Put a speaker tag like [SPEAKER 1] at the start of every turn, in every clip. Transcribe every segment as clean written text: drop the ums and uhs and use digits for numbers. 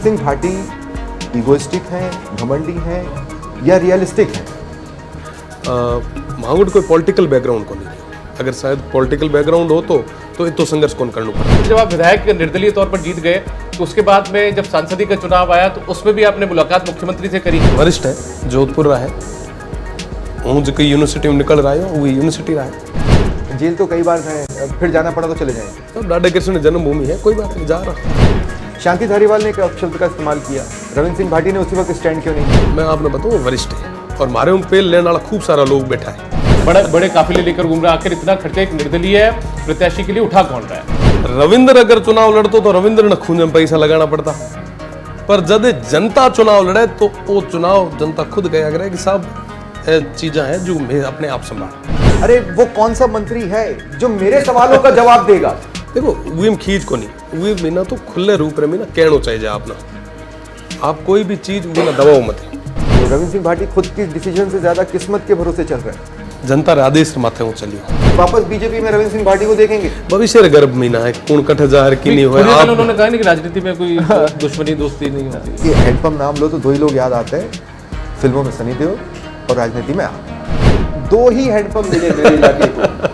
[SPEAKER 1] Singh Bhati egoistic हैं, घमंडी हैं या रियलिस्टिक हैं?
[SPEAKER 2] मांगुड़ कोई पॉलिटिकल बैकग्राउंड को नहीं है। अगर शायद पॉलिटिकल बैकग्राउंड हो तो इतो संघर्ष कौन करना पड़ता।
[SPEAKER 3] जब आप विधायक निर्दलीय तौर पर जीत गए तो उसके बाद में जब सांसदी का चुनाव आया तो उसमें भी आपने मुलाकात मुख्यमंत्री से करी।
[SPEAKER 2] वरिष्ठ है, जोधपुर रहा है, जो कई यूनिवर्सिटी में निकल रहा है वो यूनिवर्सिटी रहा है।
[SPEAKER 1] जेल तो कई बार गए, फिर जाना पड़ा तो चले जाएंगे।
[SPEAKER 2] तो डाडा कृष्ण जन्मभूमि है, कोई बात नहीं, जा रहा।
[SPEAKER 1] शांति धारीवाल ने एक अपशब्द का इस्तेमाल किया, रविंद्र सिंह भाटी ने उसी वक्त स्टैंड क्यों नहीं किया?
[SPEAKER 2] मैं आपने बताऊँ वरिष्ठ है और मारे उन पेल लेने वाला खूब सारा लोग बैठा है।
[SPEAKER 3] बड़े बड़े काफिले लेकर घूम रहा है, आखिर इतना खर्चा एक निर्दलीय प्रत्याशी के लिए उठा कौन रहा है?
[SPEAKER 2] रविंद्र अगर चुनाव लड़तो तो रविंद्र ने खून में पैसा लगाना पड़ता, पर जब जनता चुनाव लड़े तो वो चुनाव जनता खुद कहा करे कि साहब चीजें हैं जो मैं अपने आप संभाल।
[SPEAKER 1] अरे वो कौन सा मंत्री है जो मेरे सवालों का जवाब देगा?
[SPEAKER 2] देखो वीम खींच को नहीं, वीम बिना तो खुले रूप में ना कहना चाहिए आपना, आप कोई भी चीज बिना दबाव मत।
[SPEAKER 1] तो रविंद्र सिंह भाटी खुद की डिसीजन से ज्यादा किस्मत के भरोसे चल रहे हैं।
[SPEAKER 2] जनता आदेश माथे चलियो।
[SPEAKER 1] वापस बीजेपी में रविंद्र सिंह भाटी को देखेंगे?
[SPEAKER 2] भविष्य गर्भ महीना है, कौन कठ जाहिर की नहीं हुआ।
[SPEAKER 3] उन्होंने कहा नहीं कि राजनीति में कोई दुश्मनी दोस्ती नहीं होती।
[SPEAKER 1] ये हैंडपंप नाम लो तो दो ही लोग याद आते हैं, फिल्मों में सनी देओल और राजनीति में आप। दो ही हैंडपंप मिले मेरे इलाके को।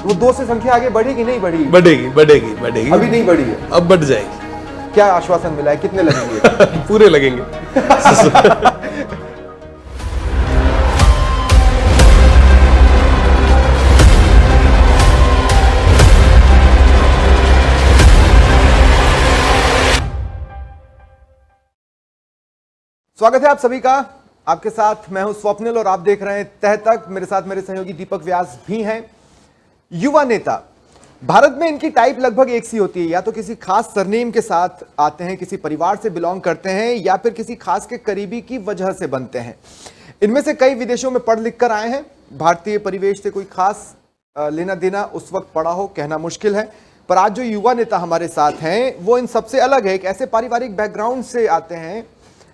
[SPEAKER 1] वो दो से संख्या आगे बढ़ेगी नहीं बढ़ी?
[SPEAKER 2] बढ़ेगी बढ़ेगी बढ़ेगी।
[SPEAKER 1] अभी नहीं बढ़ी है,
[SPEAKER 2] अब बढ़ जाएगी।
[SPEAKER 1] क्या आश्वासन मिला है, कितने लगेंगे?
[SPEAKER 2] पूरे लगेंगे।
[SPEAKER 1] स्वागत है आप सभी का। आपके साथ मैं हूं स्वप्निल और आप देख रहे हैं तह तक। मेरे साथ मेरे सहयोगी दीपक व्यास भी हैं। युवा नेता, भारत में इनकी टाइप लगभग एक सी होती है, या तो किसी खास सरनेम के साथ आते हैं, किसी परिवार से बिलोंग करते हैं, या फिर किसी खास के करीबी की वजह से बनते हैं। इनमें से कई विदेशों में पढ़ लिख कर आए हैं। भारतीय परिवेश से कोई खास लेना देना उस वक्त पड़ा हो कहना मुश्किल है, पर आज जो युवा नेता हमारे साथ हैं वो इन सबसे अलग है। एक ऐसे पारिवारिक बैकग्राउंड से आते हैं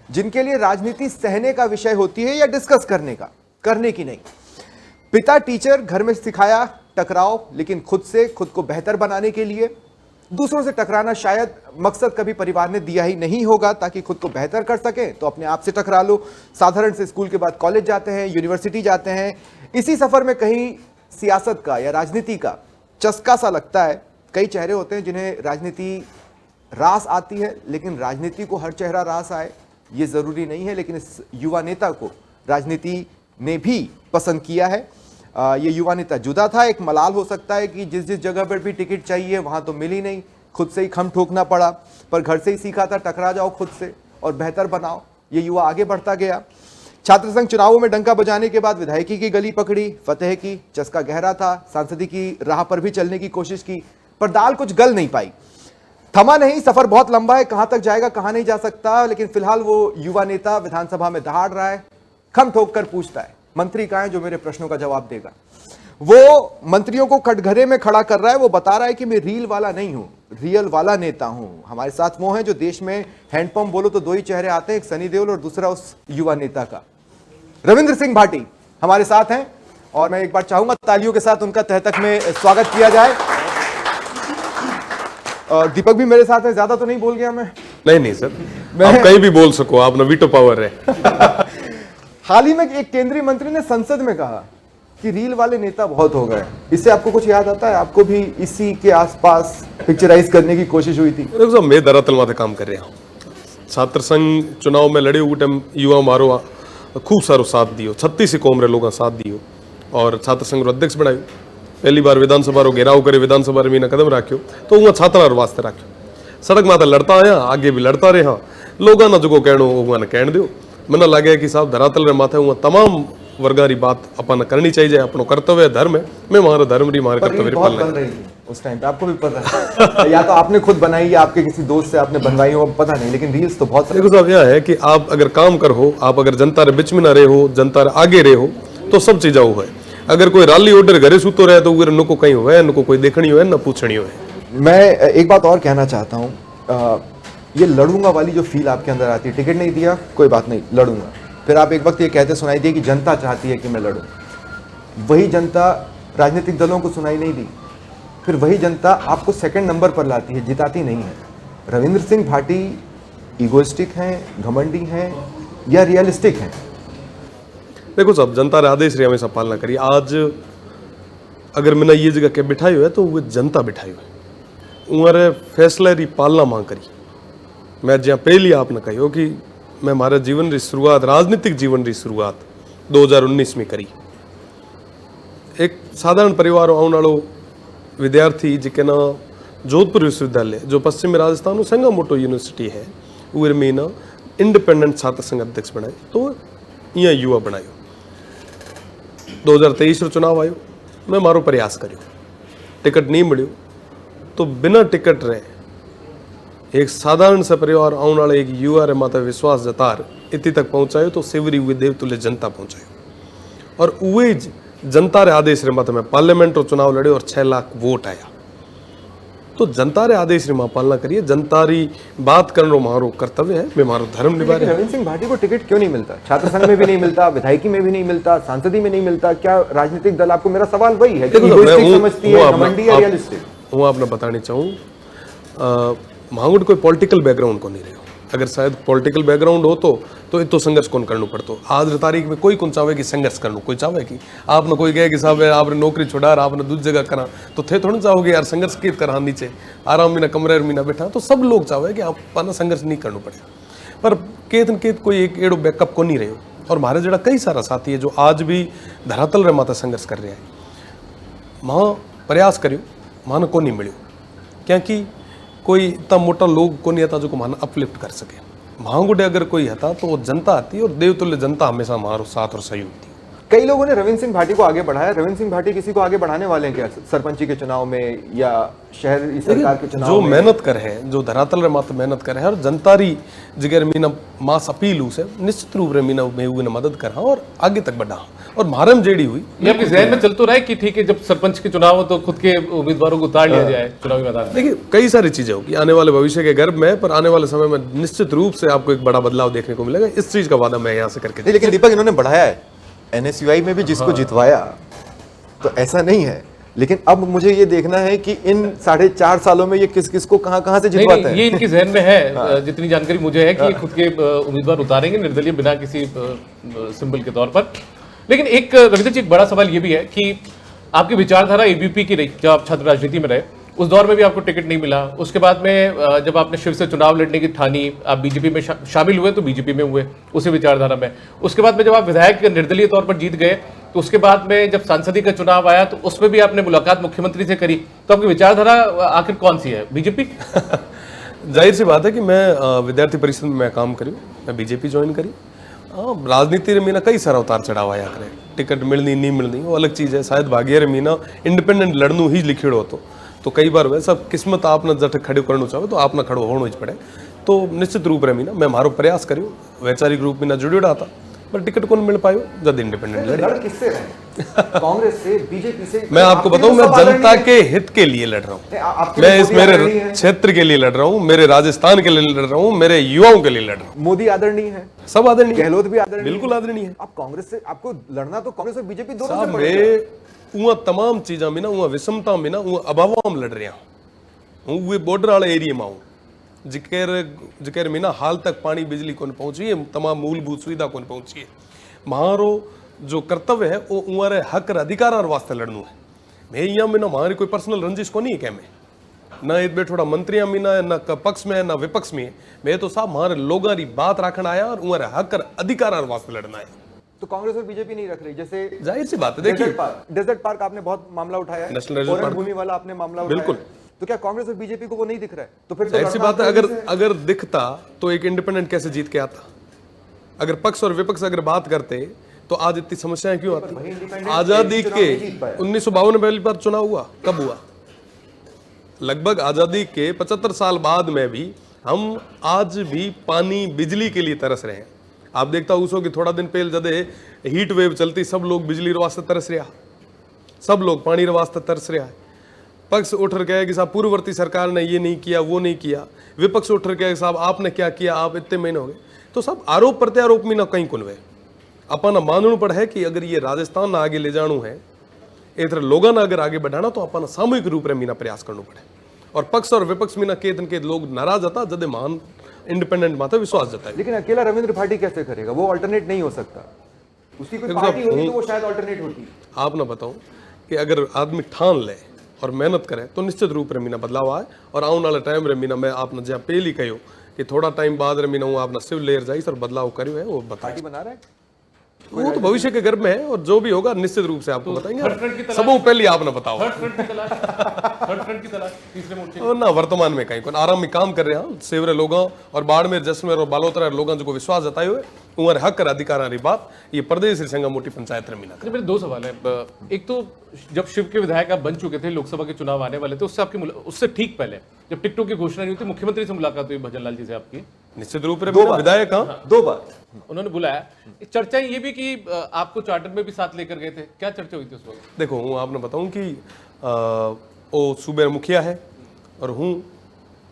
[SPEAKER 1] जिनके लिए राजनीति सहने का विषय होती है या डिस्कस करने की नहीं। पिता टीचर, घर में सिखाया टकराओ, लेकिन खुद से खुद को बेहतर बनाने के लिए। दूसरों से टकराना शायद मकसद कभी परिवार ने दिया ही नहीं होगा, ताकि खुद को बेहतर कर सके तो अपने आप से टकरा लो। साधारण से स्कूल के बाद कॉलेज जाते हैं, यूनिवर्सिटी जाते हैं। इसी सफर में कहीं सियासत का या राजनीति का चस्का सा लगता है। कई चेहरे होते हैं जिन्हें राजनीति रास आती है, लेकिन राजनीति को हर चेहरा रास आए ये जरूरी नहीं है। लेकिन इस युवा नेता को राजनीति ने भी पसंद किया है। ये युवा नेता जुदा था। एक मलाल हो सकता है कि जिस जिस जगह पर भी टिकट चाहिए वहां तो मिली नहीं, खुद से ही खम ठोकना पड़ा, पर घर से ही सीखा था टकरा जाओ खुद से और बेहतर बनाओ। ये युवा आगे बढ़ता गया। छात्र संघ चुनावों में डंका बजाने के बाद विधायकी की गली पकड़ी, फतेह की, चस्का गहरा था, सांसदी की राह पर भी चलने की कोशिश की, पर दाल कुछ गल नहीं पाई। थमा नहीं, सफर बहुत लंबा है, कहां तक जाएगा कहां नहीं जा सकता। लेकिन फिलहाल वो युवा नेता विधानसभा में दहाड़ रहा है, खम ठोक कर पूछता है मंत्री कहां है जो मेरे प्रश्नों का जवाब देगा। वो मंत्रियों को कटघरे में खड़ा कर रहा है। वो बता रहा है कि मैं रील वाला नहीं हूं, रियल वाला नेता हूं। हमारे साथ वो हैं जो देश में हैंडपंप बोलो तो दो ही चेहरे आते हैं, एक सनी देओल और दूसरा उस युवा नेता का। रविंद्र सिंह भाटी हमारे साथ हैं और मैं एक बार चाहूंगा तालियों के साथ उनका तह तक में स्वागत किया जाए। दीपक भी मेरे साथ है। ज्यादा तो नहीं बोल गया मैं?
[SPEAKER 2] नहीं सर, आप कहीं भी बोल सको, आप ना वीटो पावर है।
[SPEAKER 1] हाल ही में एक केंद्रीय मंत्री ने संसद में कहा कि रील वाले नेता बहुत हो गए। इससे आपको कुछ याद आता है? आपको भी इसी के आसपास पिक्चराइज करने की कोशिश हुई थी?
[SPEAKER 2] मैं दरअसल माथे काम कर रहा हूँ। छात्र संघ चुनाव में लड़े हुए टाइम युवा मारो खूब सारो साथ दियो, 36 कौम रे लोग साथ दियो और छात्र संघ रो अध्यक्ष बनायो। पहली बार विधानसभा रो घेराव करे, विधानसभा मीना कदम राख्यो तो वहाँ छात्रा वास्ते राख्यो। सड़क माता लड़ता आया, आगे भी लड़ता रहा। लोगों ने जो कहनो वहाँ कहण दो। मना लगे कि साहब धरातल रे माथे वहाँ तमाम वर्गारी बात अपन करनी चाहिए, अपनो कर्तव्य धर्म है। मैं हमारा धर्म री हमारे कर्तव्य
[SPEAKER 1] बहुत बन रही थी उस टाइम पे, आपको भी पता है। या तो आपने खुद बनाई या आपके किसी दोस्त से आपने बनवाई हो, पता नहीं, लेकिन रील्स तो बहुत।
[SPEAKER 2] देखो साहब यह है कि आप अगर काम कर हो, आप अगर जनता रे बीच में ना रहे हो, जनता रे आगे रहे हो तो सब चीज़ वो है। अगर कोई रैली ऑर्डर घरे सुतो रहे तो न को कहीं हुआ है, न को कोई देखनी हो है, न पूछनी हो है।
[SPEAKER 1] मैं एक बात और कहना चाहता हूँ, ये लड़ूंगा वाली जो फील आपके अंदर आती है, टिकट नहीं दिया कोई बात नहीं लड़ूंगा, फिर आप एक वक्त ये कहते सुनाई दिए कि जनता चाहती है कि मैं लड़ूं। वही जनता राजनीतिक दलों को सुनाई नहीं दी, फिर वही जनता आपको सेकंड नंबर पर लाती है, जिताती नहीं है। रविंद्र सिंह भाटी ईगोइस्टिक हैं, घमंडी हैं या रियलिस्टिक हैं?
[SPEAKER 2] देखो साहब, जनता रे आदेश रे हमेशा पालना करिए। आज अगर मैंने ये जगह के बिठाई हुई है तो वो जनता बिठाई हुई है, उमरे फैसले री पालना मांग करी। मैं जहाँ पहली आपने कही हो कि मैं हमारे जीवन री शुरुआत, राजनीतिक जीवन री शुरुआत 2019 में करी। एक साधारण परिवार आने वालों विद्यार्थी जिके ना जोधपुर विश्वविद्यालय जो पश्चिमी राजस्थान में संगा मोटो यूनिवर्सिटी है, उर में ना इंडिपेंडेंट छात्र संघ अध्यक्ष बनाए, तो यहाँ युवा बनायो। 2023 रो चुनाव आयो, मैं मारो प्रयास करियो, टिकट नहीं मिलियो, तो बिना टिकट रहे एक साधारण सा परिवार आने वाले एक युवा रे माता विश्वास जतार इतनी तक पहुंचायो, तो सेवरी हुए देवतुल्य जनता पहुंचायो। और उहे जनता रे आदेश रे माता में पार्लियामेंट रो चुनाव लड़े और 6 लाख वोट आया। तो जनता रे आदेश रे मां पालना करिए, जनता री बात करनो मारो कर्तव्य है, मैं मारो धर्म निभा रहे।
[SPEAKER 1] रविंद्र सिंह भाटी को टिकट क्यों नहीं मिलता? छात्र संघ में भी नहीं मिलता, विधायकी में भी नहीं मिलता, सांसदी में नहीं मिलता। क्या राजनीतिक दल, आपको मेरा सवाल वही है, ईगोइस्टिक समझती है, घमंडी या रियलिस्टिक?
[SPEAKER 2] हूँ आपने बतानी चाहूँ, मांगुड कोई पॉलिटिकल बैकग्राउंड को नहीं रहो। अगर शायद पॉलिटिकल बैकग्राउंड हो तो इतो संघर्ष कौन करना पड़तो। आज री तारीख में कोई कौन चाहे कि संघर्ष करनो, कोई चाहे कि आपने कोई कहे कि साहब आपने नौकरी छोड़ा आपने दूसरी जगह करा, तो थे थोड़ा चाहोगे यार संघर्ष कित करा नीचे आराम में ना कमरे में ना बैठा। तो सब लोग चाहे कि आप संघर्ष नहीं करना पड़े, पर केत न केत कोई एक एड़ो बैकअप को नहीं रहो। और हमारे जरा कई सारा साथी है जो आज भी धरातल रे माता संघर्ष कर रहे हैं। वहाँ प्रयास करियो, मान को नहीं मिलो, क्योंकि कोई इतना मोटा लोग को नहीं आता जो को मान अपलिफ्ट कर सके। महागुडे अगर कोई था तो वो जनता आती, और देवतुल्य जनता हमेशा हमारे साथ और सहयोग थी।
[SPEAKER 1] कई लोगों ने रविंद्र सिंह भाटी को आगे बढ़ाया। रविंद्र सिंह भाटी किसी को आगे बढ़ाने वाले हैं क्या, सरपंची के चुनाव में या शहर सरकार के चुनाव
[SPEAKER 2] जो
[SPEAKER 1] में?
[SPEAKER 2] मेहनत कर है, जो धरातल रे मात्र मेहनत कर है, और जनता री जिगर मीना मास अपील से निश्चित रूप रे मीना में हुए मदद करा और आगे तक बढ़ा। और मारम जेडी हुई
[SPEAKER 3] ये आपके जहन में चल तो रहा है कि ठीक है जब सरपंच के चुनाव हो तो खुद के उम्मीदवारों को उतार लिया जाए चुनावी मैदान में?
[SPEAKER 2] देखिए, कई सारी चीजें होगी आने वाले भविष्य के गर्भ में, पर आने वाले समय में निश्चित रूप से आपको एक बड़ा बदलाव देखने को मिलेगा। इस चीज का वादा मैं यहाँ से करके।
[SPEAKER 1] लेकिन दीपक, इन्होंने बढ़ाया है एनएसयूआई में भी जिसको जितवाया, तो ऐसा नहीं है। लेकिन अब मुझे ये देखना है कि इन 4.5 सालों में ये किस किस को कहां से जितवाता है।
[SPEAKER 3] ये इनके जहन में है। जितनी जानकारी मुझे है कि ये खुद के उम्मीदवार उतारेंगे निर्दलीय बिना किसी सिंबल के तौर पर। लेकिन एक रविंद्र जी, एक बड़ा सवाल ये भी है कि आपकी विचारधारा एबीपी की रही जब आप छात्र राजनीति में रहे, उस दौर में भी आपको टिकट नहीं मिला। उसके बाद में जब आपने शिव से चुनाव लड़ने की ठानी, आप बीजेपी में शामिल हुए तो बीजेपी में हुए उसी विचारधारा में। उसके बाद में जब आप विधायक निर्दलीय तौर पर जीत गए, तो उसके बाद में जब सांसदी का चुनाव आया तो उसमें भी आपने मुलाकात मुख्यमंत्री से करी। तो आपकी विचारधारा आखिर कौन सी है, बीजेपी?
[SPEAKER 2] जाहिर सी बात है कि मैं विद्यार्थी परिषद में मैं काम करी, मैं बीजेपी ज्वाइन करी। राजनीति रे मीना कई सारा उतार चढ़ाव आया करे, टिकट मिलनी नहीं मिलनी वो अलग चीज़ है। शायद भाग्य रे मीना इंडिपेंडेंट लड़नू ही लिखिड़ो हो तो कई बार वैसा किस्मत आपने जट खड़े करना चाहो तो आपने खड़ो होना ही पड़े। तो निश्चित रूप रे मीना मैं मारो प्रयास करियो, वैचारिक रूप मीना जुड़ियोड़ा था, पर टिकट कौन मिल पायो जब इंडिपेंडेंट लड़े।
[SPEAKER 1] किससे रहे? कांग्रेस से, बीजेपी से?
[SPEAKER 2] मैं आपको बताऊं, मैं जनता के हित के लिए लड़ रहा हूँ। मैं इस मेरे क्षेत्र के लिए लड़ रहा हूँ, मेरे राजस्थान के लिए लड़ रहा हूँ, मेरे युवाओं के लिए लड़ रहा हूँ।
[SPEAKER 1] मोदी आदरणीय है,
[SPEAKER 2] सब आदरणीय,
[SPEAKER 1] गहलोत भी आदरणीय,
[SPEAKER 2] बिल्कुल आदरणीय है।
[SPEAKER 1] आप कांग्रेस से, आपको लड़ना तो कांग्रेस और बीजेपी दोनों से पड़ेगा।
[SPEAKER 2] मैं उहाँ तमाम चीजा में ना, उहाँ विषमता में ना, उहाँ अभाव में लड़ रहा हूँ। वो बॉर्डर वाले एरिया में हूँ जिकेर में ना हाल तक पानी बिजली कौन पहुंची है, तमाम मूलभूत सुविधा कौन पहुंची है। मारो जो कर्तव्य है वो उमारे हक अधिकार और वास्ते लड़नू है। मैं यहाँ में ना हमारी कोई पर्सनल रंजिश को नहीं है क्या, मैं ना एक बैठोड़ा मंत्रियां में ना पक्ष में है ना विपक्ष में है। मैं तो साहब हमारे लोगों की बात रखना आया और उमारे हक अधिकार और वास्ते लड़ना है।
[SPEAKER 1] तो कांग्रेस और बीजेपी नहीं रख रही, जैसे
[SPEAKER 2] जाहिर सी बात है। देखिए,
[SPEAKER 1] डेजर्ट पार्क आपने बहुत मामला उठाया है,
[SPEAKER 2] नेशनल रिजर्व पार्क
[SPEAKER 1] भूमि वाला आपने मामला उठाया
[SPEAKER 2] बिल्कुल।
[SPEAKER 1] तो क्या कांग्रेस और बीजेपी को वो नहीं दिख रहा है? तो फिर
[SPEAKER 2] जाहिर सी बात है, अगर दिखता तो एक इंडिपेंडेंट कैसे जीत के आता। अगर पक्ष और विपक्ष अगर बात करते तो आज इतनी समस्याएं क्यों आती। आजादी के 1952 में पहली बार चुनाव हुआ, कब हुआ? लगभग आजादी के 75 साल बाद में भी हम आज भी पानी बिजली के लिए तरस रहे हैं। आप देखता उसो कि थोड़ा दिन पहले जदे हीट वेव चलती, सब लोग बिजली वास्ते तरस रहा, सब लोग पानी वास्ते तरस रहा है। पक्ष उठ कर कहे कि साहब पूर्ववर्ती सरकार ने ये नहीं किया वो नहीं किया, विपक्ष उठ कर कहे साहब आपने क्या किया, आप इतने महीने हो गए। तो सब आरोप प्रत्यारोप में ना कहीं कुनवे अपन मानना पड़ है कि अगर ये राजस्थान आगे ले जाणु है, इधर लोगों ने अगर आगे बढ़ाना तो अपन सामूहिक रूप में मीना प्रयास करना पड़े। और पक्ष और विपक्ष में ना केतन के लोग नाराज आता जदे मान इंडिपेंडेंट माता विश्वास जतायो।
[SPEAKER 1] लेकिन अकेला रविंद्र भाटी कैसे करेगा? वो अल्टरनेट नहीं हो सकता। उसकी कोई
[SPEAKER 2] देखो
[SPEAKER 1] पार्टी
[SPEAKER 2] साहब,
[SPEAKER 1] होती तो वो शायद अल्टरनेट होती।
[SPEAKER 2] आप ना बताओ कि अगर आदमी ठान ले और मेहनत करे तो निश्चित रूप रे मीना बदलाव आए और आने वाले टाइम रे मीना मैं आपने जहाँ पहली कहो कि थोड़ा टाइम बाद रे मीना हूँ आपने शिव लेर जाइस और बदलाव करियो है वो बता
[SPEAKER 1] पार्टी बना रहा है।
[SPEAKER 2] वो तो भविष्य के गर्भ में है और जो भी होगा निश्चित रूप से आपको
[SPEAKER 3] थर्ड फ्रंट की
[SPEAKER 2] बताएंगे।
[SPEAKER 3] तलाश-
[SPEAKER 2] सबको पहले आपने बताओ
[SPEAKER 3] थर्ड फ्रंट की तलाश, थर्ड फ्रंट की तलाश तीसरे मोर्चे
[SPEAKER 2] और ना वर्तमान में कहीं आराम में काम कर रहे हैं सेवरे लोगों और बाड़मेर जैसलमेर और बालोतरा लोगों जो विश्वास जताए हुए उमर हक और अधिकार वाली बात ये प्रदेश संगा मोटी पंचायत मीना।
[SPEAKER 3] अच्छा, मेरे दो सवाल है। एक तो जब शिव के विधायक आप बन चुके थे, लोकसभा के चुनाव आने वाले थे, उससे आपकी उससे ठीक पहले जब टिकटॉक की घोषणा नहीं हुई थी, मुख्यमंत्री से मुलाकात हुई भजन लाल जी से आपकी,
[SPEAKER 2] निश्चित रूप से विधायक हाँ
[SPEAKER 1] 2 बार
[SPEAKER 3] उन्होंने बुलाया। चर्चाएं ये भी कि आपको चार्टर में भी साथ लेकर गए थे, क्या चर्चा हुई थी उस वक्त?
[SPEAKER 2] देखो हूँ आपने बताऊं कि वो सूबे मुखिया है और हूँ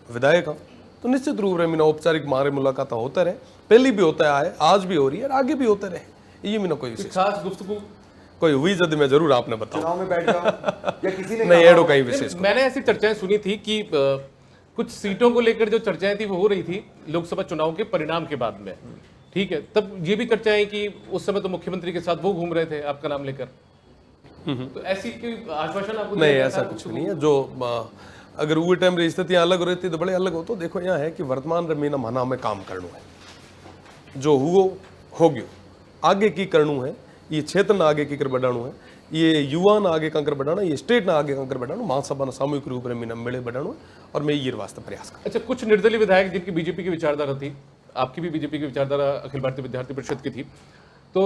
[SPEAKER 2] विधायक हाँ, तो निश्चित रूप से मीना औपचारिक मारे मुलाकात होता रहे, पहली भी होता है, आज भी हो रही है और आगे भी होता रहे। ये मीना कोई विशेष
[SPEAKER 3] खास गुफ्तगू
[SPEAKER 2] कोई हुई जद मैं जरूर आपने बताऊं।
[SPEAKER 1] चुनाव में बैठ जाओ या किसी ने
[SPEAKER 2] नहीं
[SPEAKER 1] कहा
[SPEAKER 2] एडो
[SPEAKER 1] हो-
[SPEAKER 2] कहीं विशेष
[SPEAKER 3] मैंने ऐसी चर्चाएं सुनी थी कि कुछ सीटों को लेकर जो चर्चाएं थी वो हो रही थी लोकसभा चुनाव के परिणाम के बाद में, ठीक है, तब ये भी चर्चाएं कि उस समय तो मुख्यमंत्री के साथ वो घूम रहे थे आपका नाम लेकर, तो ऐसी कोई आश्वासन आपको
[SPEAKER 2] नहीं
[SPEAKER 3] दिया
[SPEAKER 2] ऐसा
[SPEAKER 3] था?
[SPEAKER 2] कुछ भी नहीं है। जो अगर वो टाइम री स्थितियां अलग रहती तो बड़े अलग हो। तो देखो यहाँ है कि वर्तमान रे मीना मना में काम करना है, जो हुओ हो गयो, आगे की करनू है, ये क्षेत्र ना आगे की कर बढ़ाणु है, ये युवा ना आगे कंकर बढ़ाना, ये स्टेट ना आगे कंकर बढ़ाना, महासभा ना सामूहिक रूप में मीना मिले बढ़ाणु है और मैं ये वास्ते प्रयास कर।
[SPEAKER 3] अच्छा, कुछ निर्दलीय विधायक जिनकी बीजेपी की विचारधारा थी, आपकी भी बीजेपी की विचारधारा अखिल भारतीय विद्यार्थी परिषद की थी, तो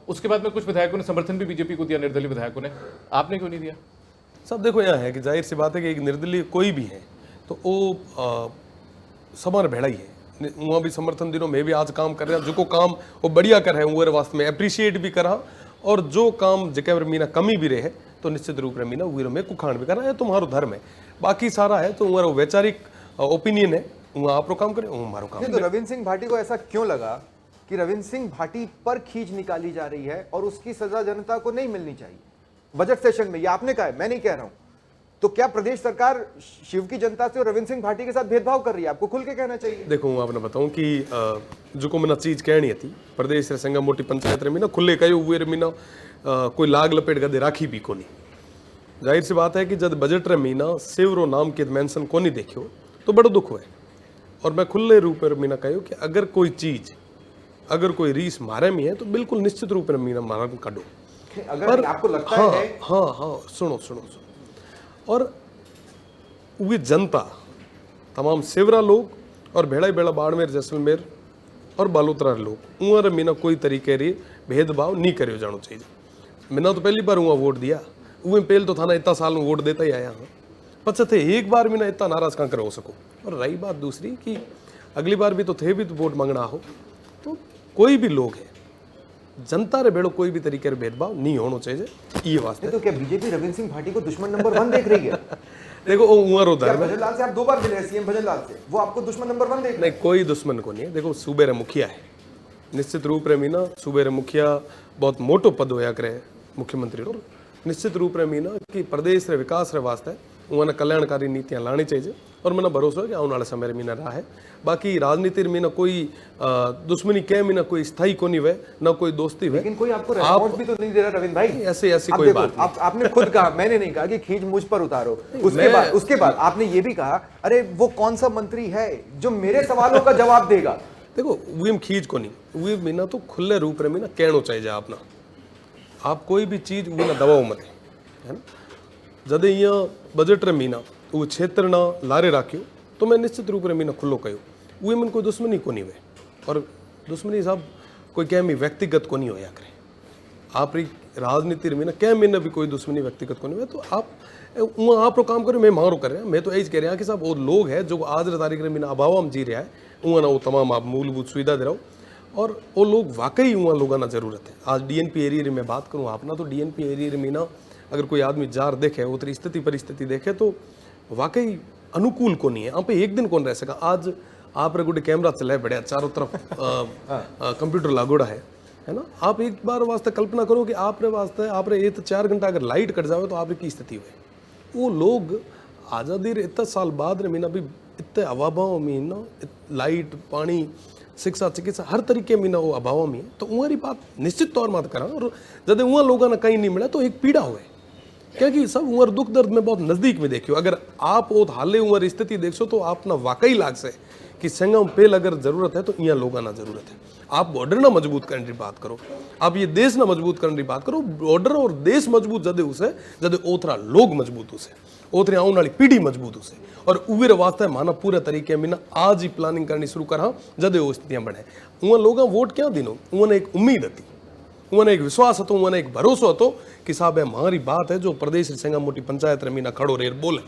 [SPEAKER 3] उसके बाद में कुछ विधायकों ने समर्थन भी बीजेपी को दिया, निर्दलीय विधायकों ने, आपने क्यों नहीं दिया?
[SPEAKER 2] सब देखो यहाँ है कि जाहिर सी बात है कि एक निर्दलीय कोई भी है तो वो समार भेड़ा ही है, वहाँ भी समर्थन दिनों में भी आज काम कर रहे हैं, जो काम वो बढ़िया कर रहे हैं वो वास्ते में अप्रिशिएट भी करा, और जो काम जगह मीना कमी भी रहे तो निश्चित रूप से मीना वीर में कुखाण भी करा है, तुम्हारो धर्म है, बाकी सारा है तो वो वैचारिक ओपिनियन है, वो आप काम करें वो हमारो काम।
[SPEAKER 1] नहीं, तो रविंद्र सिंह भाटी को ऐसा क्यों लगा कि रविंद्र सिंह भाटी पर खींच निकाली जा रही है और उसकी सजा जनता को नहीं मिलनी चाहिए बजट सेशन में? ये आपने कहा है, मैं नहीं कह रहा हूं। तो क्या प्रदेश सरकार शिव की जनता से और रविंद्र सिंह भाटी के साथ भेदभाव कर रही है? आपको खुल के कहना चाहिए।
[SPEAKER 2] देखो मैं आपने बताऊं कि जो को मैंने चीज कहनी थी प्रदेश रे संगा मोटी पंचायत रे मीना खुले कहो हुए रे मीना कोई लाग लपेट गदे राखी भी कोनी। जाहिर सी बात है कि जब बजट रे मीना शिवरो नाम के मेंशन कोनी देखियो तो बड़ो दुख हुए, और मैं खुले रूप में मीना कहो कि अगर कोई चीज अगर कोई रीस मारे में है तो बिल्कुल निश्चित रूप में मीना मारा काटो।
[SPEAKER 1] अगर आपको लगता
[SPEAKER 2] हाँ
[SPEAKER 1] है
[SPEAKER 2] हाँ हाँ सुनो सुनो सुनो, और वे जनता तमाम सेवरा लोग और भेड़ा बेड़ा बाड़मेर जैसलमेर और बालोतरा लोग उमर मीना कोई तरीके रे भेदभाव नहीं करियो जानो चाहिए। मैंने तो पहली बार वहाँ वोट दिया, वो पहले तो था ना इतना साल में वोट देता ही आया हाँ, पच्चा थे एक बार मीना इतना नाराज कहाँ कर हो सको। और रही बात दूसरी कि अगली बार भी तो थे भी तो वोट मांगना हो, तो कोई भी लोग है जनता रे बेड़ो कोई भी तरीके भेदभाव नहीं होना चाहिए ये वास्ते।
[SPEAKER 1] तो क्या बीजेपी रविंद्र सिंह भाटी को दुश्मन नंबर 1 देख रही है?
[SPEAKER 2] देखो वो उमर
[SPEAKER 1] क्या
[SPEAKER 2] धर्म है,
[SPEAKER 1] भजन लाल से आप 2 बार मिले हैं, सीएम भजन लाल से, वो आपको दुश्मन नंबर 1 देख रहे
[SPEAKER 2] नहीं कोई दुश्मन को नहीं है। देखो सूबे रे मुखिया है, निश्चित रूप रे मीना सूबे रे मुखिया बहुत मोटो पद होया करे मुख्यमंत्री रो, निश्चित रूप रे मीना कि प्रदेश रे विकास रे वास्ते उन्हें कल्याणकारी नीतियां लानी चाहिए, और मैंने भरोसा है कि आने वाले समय रे मीना रहा है। बाकी राजनीति मीना कोई दुश्मनी के मीना कोई स्थायी को नहीं वे ना कोई दोस्ती वे।
[SPEAKER 1] लेकिन कोई आपको रेस्पॉन्स भी तो नहीं दे रहा रविंद्र भाई।
[SPEAKER 2] ऐसे ऐसी
[SPEAKER 1] अब
[SPEAKER 2] कोई
[SPEAKER 1] देखो,
[SPEAKER 2] बात नहीं।
[SPEAKER 1] आपने खुद कहा, मैंने नहीं कहा कि खींच मुझ पर उतारो। उसके बाद आपने ये भी कहा, अरे वो कौन सा मंत्री है जो मेरे सवालों का जवाब देगा?
[SPEAKER 2] देखो वीम खींच को नहीं, वी मीना तो खुले रूप रे मीना कहना चाहिए अपना, आप कोई भी चीज वो ना दबाओ मत है ना। जब यहाँ बजट रे मीना वो क्षेत्र ना लारे राखियो तो मैं निश्चित रूप रे मीना खुलो कहो वो मन कोई दुश्मनी को नहीं हुए, और दुश्मनी साहब कोई क्या मी व्यक्तिगत को नहीं होया करे। आप राजनीति में ना क्या मैंने भी कोई दुश्मनी व्यक्तिगत को नहीं हुए, तो आप काम करो, मैं मारो कर रहा मैं तो यही कह रहा कि साहब वो लोग है जो आज तारीख में अभाव में जी रहा है वहाँ ना वो तमाम आप मूलभूत सुविधा दे रहा हो, और वो लोग वाकई वहाँ लोगों ना जरूरत है। आज डीएनपी एरिया में बात करूँ आप ना, तो डीएनपी एरिया में ना अगर कोई आदमी जार देखे उतरी स्थिति परिस्थिति देखे तो वाकई अनुकूल को नहीं है। आप एक दिन कौन रह सका। आज आप रे गोटे कैमरा चलाए बढ़िया चारों तरफ कंप्यूटर लागोड़ा है ना। आप एक बार वास्ते कल्पना करो कि आप रे वास्ते आप रे ये 4 घंटा अगर लाइट कट जाए तो आप की स्थिति हुए। वो लोग आज़ादी रे इतना साल बाद रे मीना भी इतने अभाव में ना लाइट पानी शिक्षा चिकित्सा हर तरीके में ना वो अभाव में तो उहरी बात निश्चित तौर मत करा और जब वहाँ लोगों ने कहीं नहीं मिला तो एक पीड़ा हुए क्योंकि सब उमर दुख दर्द में बहुत नजदीक में देखियो अगर आप वो हाले उमर स्थिति देखो तो आप ना वाकई लाग से कि संगम पेल अगर जरूरत है तो यहाँ लोगों ना जरूरत है आप बॉर्डर ना मजबूत करने की बात करो आप ये देश ना मजबूत करने की बात करो बॉर्डर और देश मजबूत जदे उसे जदे ओथरा लोग मजबूत उसे ओथरे आने वाली पीढ़ी मजबूत उसे और उवेर वास्ते माना पूरे तरीके में ना आज ही प्लानिंग करनी शुरू करा जदे वो स्थितियां बने उन लोग वोट क्या दिनो उन्हें एक उम्मीद थी उन्हें एक विश्वास હતો उन्हें एक भरोसा હતો कि साहब है हमारी बात है जो प्रदेश संगा मोटी पंचायत रमीना खड़ो रेर बोले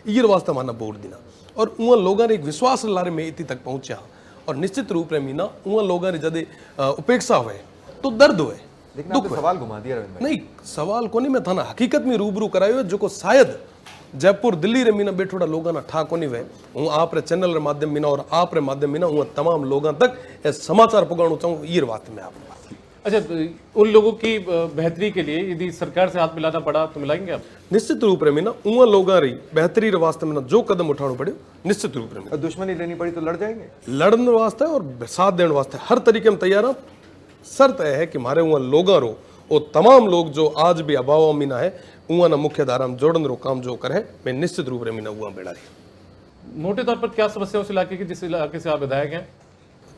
[SPEAKER 2] ये वास्ते माना वोट देना और उन लोगों ने एक विश्वास लारे में इतनी तक पहुंचा और निश्चित रूप में मीना उन लोगों ने जदे उपेक्षा हुए तो दर्द हुए
[SPEAKER 1] लेकिन सवाल घुमा दिया रविंद्र भाई।
[SPEAKER 2] नहीं सवाल को नहीं मैं थाना हकीकत में रूबरू करायो जो को शायद जयपुर दिल्ली रे मीना बैठोड़ा लोगों ना ठा को नहीं वे हूँ आप रे चैनल रे माध्यम मीना और आप रे माध्यम मीना हूँ तमाम लोगों तक ये समाचार पुगाणु चाहूँ ये बात में आप
[SPEAKER 3] अच्छा उन लोगों की बेहतरी के लिए यदि सरकार से हाथ मिलाना पड़ा तो मिलाएंगे आप?
[SPEAKER 2] निश्चित रूप में ना उन लोगों री बेहतरी रे वास्ते में जो कदम उठाना पड़े निश्चित रूप में
[SPEAKER 1] दुश्मनी लेनी पड़ी तो लड़ जाएंगे
[SPEAKER 2] लड़ने वास्ते और साथ देने वास्ते हर तरीके में तैयार हैं शर्त है कि हमारे वहाँ लोगों रो वो तमाम लोग जो आज भी अभाव मीना है वहाँ ना मुख्य धारा में जोड़न रो काम जो करे मैं निश्चित रूप में मीना वहाँ बेड़ा रही
[SPEAKER 3] मोटे तौर पर क्या समस्या उस इलाके की जिस इलाके से आप विधायक हैं?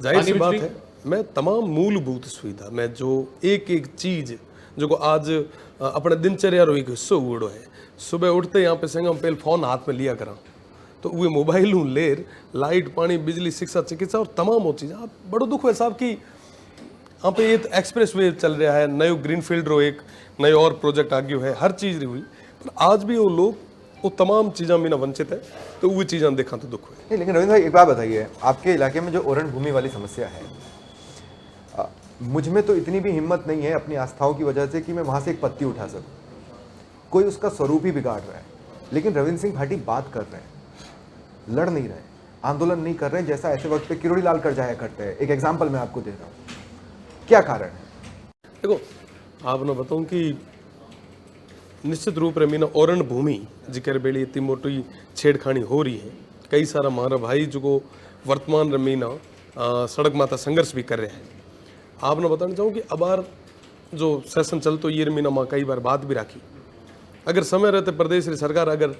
[SPEAKER 2] जाहिर सी बात है मैं तमाम मूलभूत सुविधा मैं जो एक एक चीज जो को आज अपने दिनचर्या रो एक हिस्सो उड़ो है सुबह उठते यहाँ पे संगम पहले फोन हाथ में लिया करा तो वो मोबाइल हूँ लेर लाइट पानी बिजली शिक्षा चिकित्सा और तमाम वो चीज़ आप बड़ो दुख है साहब कि यहाँ पे ये एक्सप्रेस वे चल रहा है नयो ग्रीनफील्ड रो एक नए और प्रोजेक्ट आ गयो है हर चीज़ रही हुई पर आज भी वो लोग वो तमाम चीज़ें मीना वंचित है तो वो चीज़ें देखा तो दुख हुए
[SPEAKER 1] नहीं लेकिन रविंद्र भाई एक बात बताइए आपके इलाके में जो ओरण भूमि वाली समस्या है मुझ में तो इतनी भी हिम्मत नहीं है अपनी आस्थाओं की वजह से कि मैं वहां से एक पत्ती उठा सकूं कोई उसका स्वरूप ही बिगाड़ रहा है लेकिन रविंद्र सिंह भाटी बात कर रहे हैं लड़ नहीं रहे आंदोलन नहीं कर रहे हैं जैसा ऐसे वक्त पे किरोड़ी लाल कर जाया करते हैं एक एग्जाम्पल मैं आपको दे रहा हूं क्या कारण है
[SPEAKER 2] देखो आपने बताऊं कि निश्चित रूप में मीना ओरण भूमि जिक्र बेली इतनी मोटी छेड़खानी हो रही है कई सारा हमारा भाई जो वर्तमान रमीना सड़क माता संघर्ष भी कर रहे हैं आपने बताना चाहूँ कि अबार जो सेशन चल तो ये रमीना माँ कई बार बात भी राखी अगर समय रहते प्रदेश री सरकार अगर